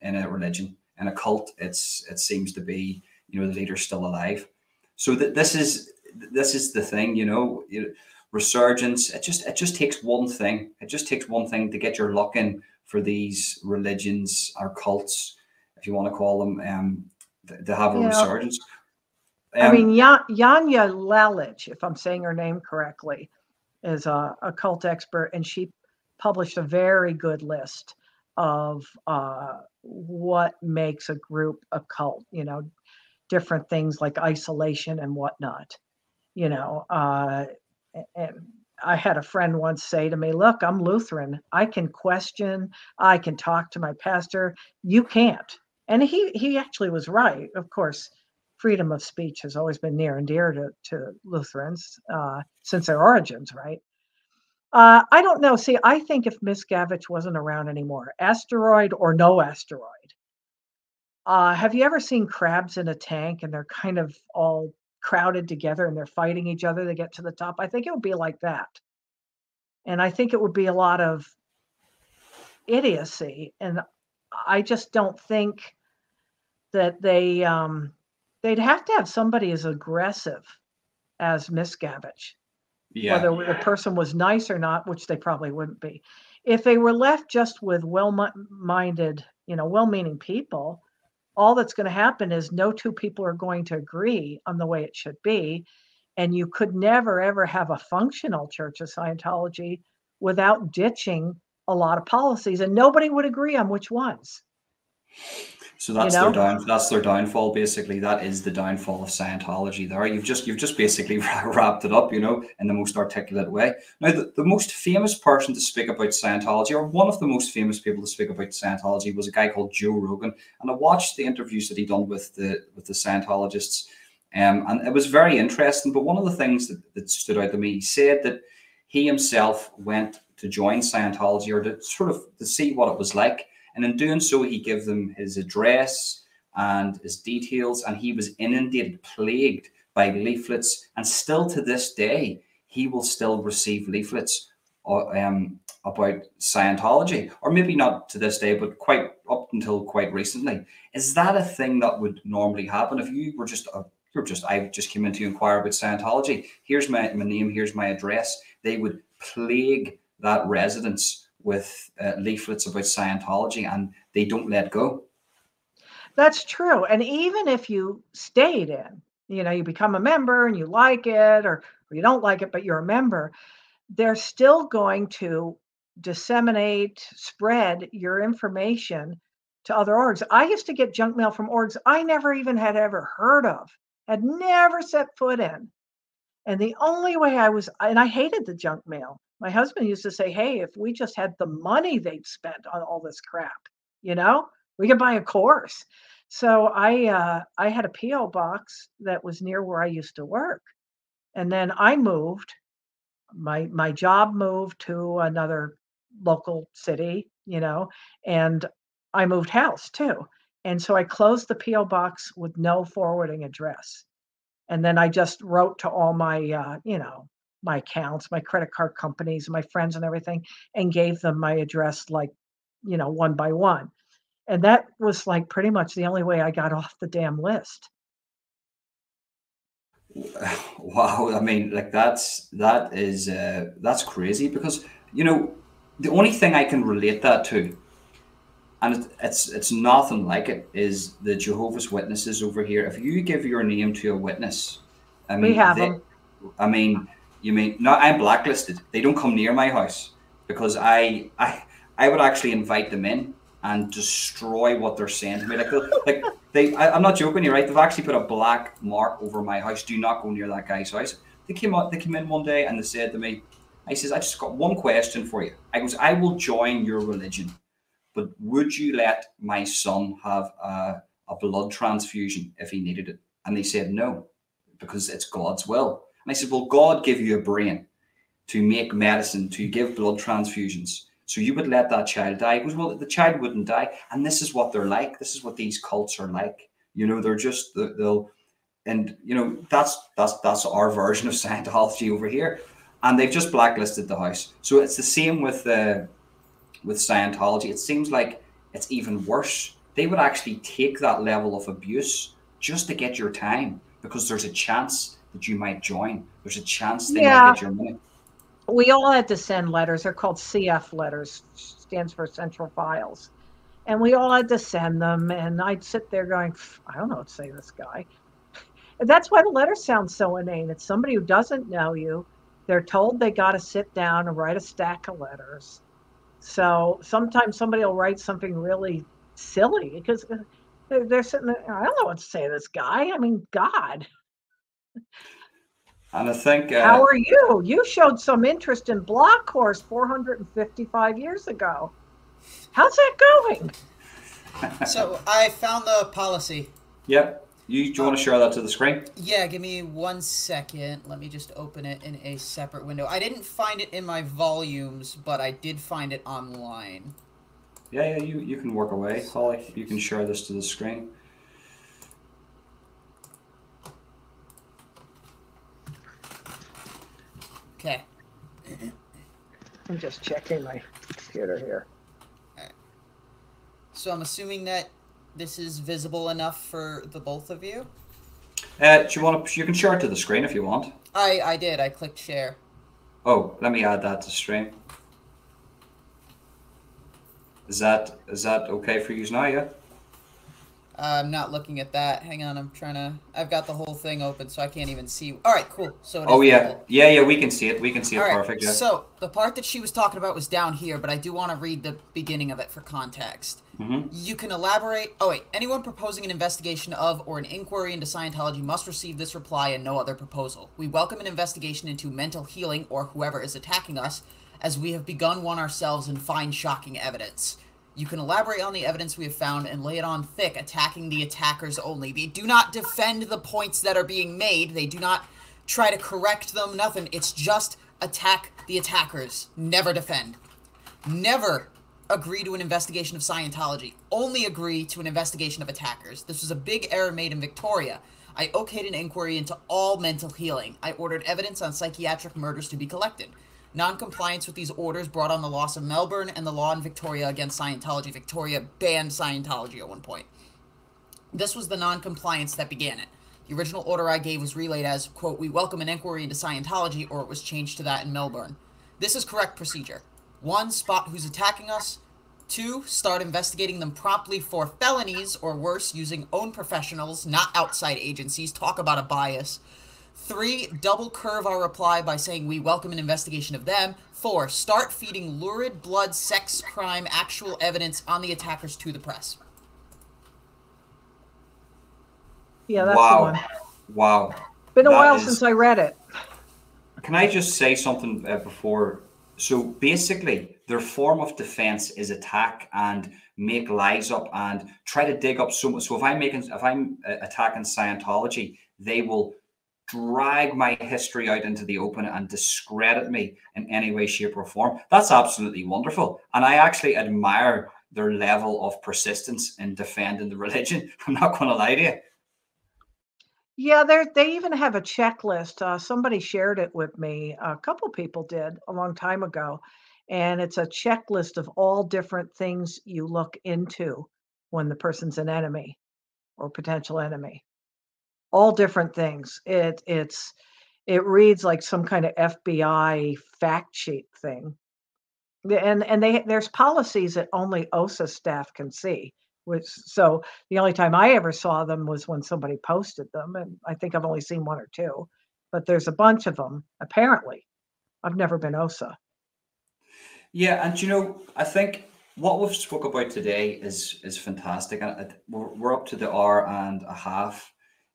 in a religion. In a cult, it seems to be, the leader's still alive. So this is the thing, resurgence. It just takes one thing. It just takes one thing to get your luck in for these religions or cults, if you want to call them, to have a resurgence. I mean, Janja Lalich, if I'm saying her name correctly, is a cult expert, and she published a very good list of what makes a group a cult, different things like isolation and whatnot, and I had a friend once say to me, look, I'm Lutheran. I can question, I can talk to my pastor. You can't. And he actually was right. Of course, freedom of speech has always been near and dear to Lutherans since their origins, right? I don't know. See, I think if Miscavige wasn't around anymore, asteroid or no asteroid, have you ever seen crabs in a tank and they're kind of all crowded together and they're fighting each other to get to the top? I think it would be like that. And I think it would be a lot of idiocy. And I just don't think that they'd have to have somebody as aggressive as Miscavige. Yeah. Whether the person was nice or not, which they probably wouldn't be. If they were left just with well-minded, well-meaning people, all that's going to happen is no two people are going to agree on the way it should be. And you could never, ever have a functional Church of Scientology without ditching a lot of policies, and nobody would agree on which ones. So that's their downfall. Basically, that is the downfall of Scientology. There, you've just basically wrapped it up, in the most articulate way. Now, the most famous person to speak about Scientology, or one of the most famous people to speak about Scientology, was a guy called Joe Rogan. And I watched the interviews that he done with the Scientologists, and it was very interesting. But one of the things that stood out to me, he said that he himself went to join Scientology, or to see what it was like. And in doing so, he gave them his address and his details, and he was inundated, plagued by leaflets. And still to this day, he will still receive leaflets about Scientology, or maybe not to this day, but quite up until quite recently. Is that a thing that would normally happen if you were I just came in to inquire about Scientology? Here's my name, here's my address. They would plague that residence with leaflets about Scientology, and they don't let go. That's true. And even if you stayed in, you become a member and you like it, or you don't like it, but you're a member, they're still going to disseminate, spread your information to other orgs. I used to get junk mail from orgs I never even had ever heard of, had never set foot in. And the only way I hated the junk mail. My husband used to say, hey, if we just had the money they'd spent on all this crap, we could buy a course. So I had a P.O. box that was near where I used to work. And then I moved. My job moved to another local city, and I moved house too. And so I closed the P.O. box with no forwarding address. And then I just wrote to all my, my accounts, my credit card companies, my friends and everything, and gave them my address, one by one. And that was like pretty much the only way I got off the damn list. Wow, I mean, like that's crazy because the only thing I can relate that to, and it's nothing like it, is the Jehovah's Witnesses over here. If you give your name to a witness, I We mean have they, them. I mean, you mean no? I'm blacklisted. They don't come near my house because I would actually invite them in and destroy what they're saying to me. I'm not joking. You're right. They've actually put a black mark over my house. Do not go near that guy's house. They came out. They came in one day and they said to me, I says, I just got one question for you. I goes, I will join your religion, but would you let my son have a blood transfusion if he needed it? And they said no, because it's God's will. And I said, well, God gave you a brain to make medicine, to give blood transfusions. So you would let that child die? He goes, well, the child wouldn't die. And this is what they're like. This is what these cults are like. They're just, they'll, and that's our version of Scientology over here. And they've just blacklisted the house. So it's the same with Scientology. It seems like it's even worse. They would actually take that level of abuse just to get your time because there's a chance that you might join. There's a chance they might Yeah, get your money. we all had to send letters. They're called CF letters, stands for Central Files. And we all had to send them. And I'd sit there going, I don't know what to say to this guy. And that's why the letters sound so inane. It's somebody who doesn't know you. They're told they got to sit down and write a stack of letters. So sometimes somebody will write something really silly because they're sitting there, I don't know what to say to this guy. I mean, God. And I think, How are you? You showed some interest in block course 455 years ago. How's that going? So I found the policy. yep. Do you want to share that to the screen? Yeah, give me 1 second. Let me just open it in a separate window. I didn't find it in my volumes, but I did find it online. Yeah, you can work away, Holly. You can share this to the screen. Okay. I'm just checking my computer here. All right. So I'm assuming that this is visible enough for the both of you? Do you want to? You can share it to the screen if you want. I did. I clicked share. Oh, let me add that to stream. Is that okay for you now? Yeah. I'm not looking at that. Hang on, I've got the whole thing open, so I can't even see. All right, cool. So it is visible. Yeah. We can see it. We can see it All right, perfect. Yeah. so the part that she was talking about was down here, but I do want to read the beginning of it for context. You can elaborate. Oh wait, anyone proposing an investigation of or an inquiry into Scientology must receive this reply and no other proposal. We welcome an investigation into mental healing or whoever is attacking us, as we have begun one ourselves and find shocking evidence. You can elaborate on the evidence we have found and lay it on thick, attacking the attackers only. They do not defend the points that are being made. They do not try to correct them, nothing. It's just attack the attackers. Never defend. Never agree to an investigation of Scientology. Only agree to an investigation of attackers. This was a big error made in Victoria. I okayed an inquiry into all mental healing. I ordered evidence on psychiatric murders to be collected. Non-compliance with these orders brought on the loss of Melbourne and the law in Victoria against Scientology. Victoria banned Scientology at one point. This was the non-compliance that began it. The original order I gave was relayed as, quote, we welcome an inquiry into Scientology, or it was changed to that in Melbourne. This is correct procedure. 1, spot who's attacking us. 2, start investigating them promptly for felonies, or worse, using own professionals, not outside agencies. Talk about a bias. 3, double curve our reply by saying we welcome an investigation of them. 4, start feeding lurid blood, sex, crime, actual evidence on the attackers to the press. Yeah, that's the one. Wow. Been a while since I read it. Can I just say something before? So basically, their form of defense is attack and make lies up and try to dig up so much. So if I'm attacking Scientology, they will drag my history out into the open and discredit me in any way, shape, or form. That's absolutely wonderful. And I actually admire their level of persistence in defending the religion. I'm not going to lie to you. Yeah, they even have a checklist. Somebody shared it with me. A couple people did a long time ago. And it's a checklist of all different things you look into when the person's an enemy or potential enemy. all different things. It reads like some kind of FBI fact sheet thing. And there's policies that only OSA staff can see. Which so the only time I ever saw them was when somebody posted them, and I think I've only seen one or two, but there's a bunch of them apparently. I've never been OSA. Yeah, and you know, I think what we've spoke about today is fantastic, and we're up to the hour and a half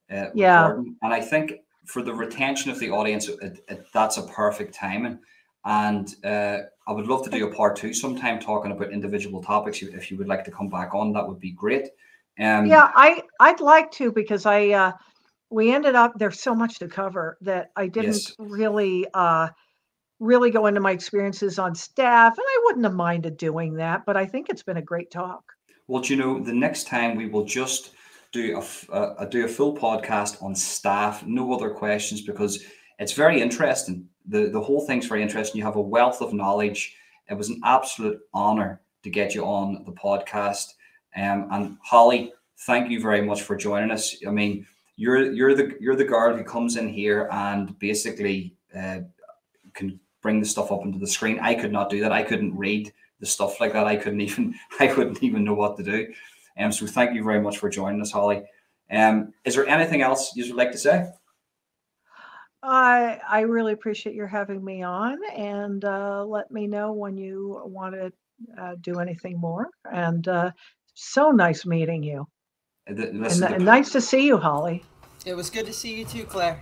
Yeah. recording, and I think for the retention of the audience, that's a perfect timing. And I would love to do a part 2 sometime talking about individual topics. If you would like to come back on, that would be great. Yeah, I'd like to, because we ended up, there's so much to cover that I didn't Yes. really go into my experiences on staff, and I wouldn't have minded doing that, but I think it's been a great talk. Well, do you know, the next time we will just do a full podcast on staff, no other questions, because it's very interesting. The whole thing's very interesting. You have a wealth of knowledge. It was an absolute honor to get you on the podcast. And Holly, thank you very much for joining us. I mean, you're the girl who comes in here and basically can bring the stuff up into the screen. I could not do that. I couldn't read the stuff like that. I wouldn't even know what to do. So thank you very much for joining us, Holly. Is there anything else you would like to say? I really appreciate your having me on, and let me know when you want to do anything more. And so nice meeting you. And nice to see you, Holly. It was good to see you too, Claire.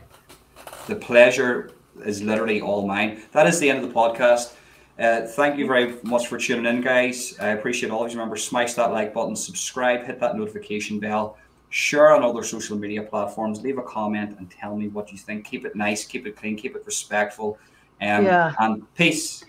The pleasure is literally all mine. That is the end of the podcast. Thank you very much for tuning in, guys. I appreciate all of you. Remember, smash that like button, subscribe, hit that notification bell, share on other social media platforms, leave a comment and tell me what you think. Keep it nice, keep it clean, keep it respectful. And peace.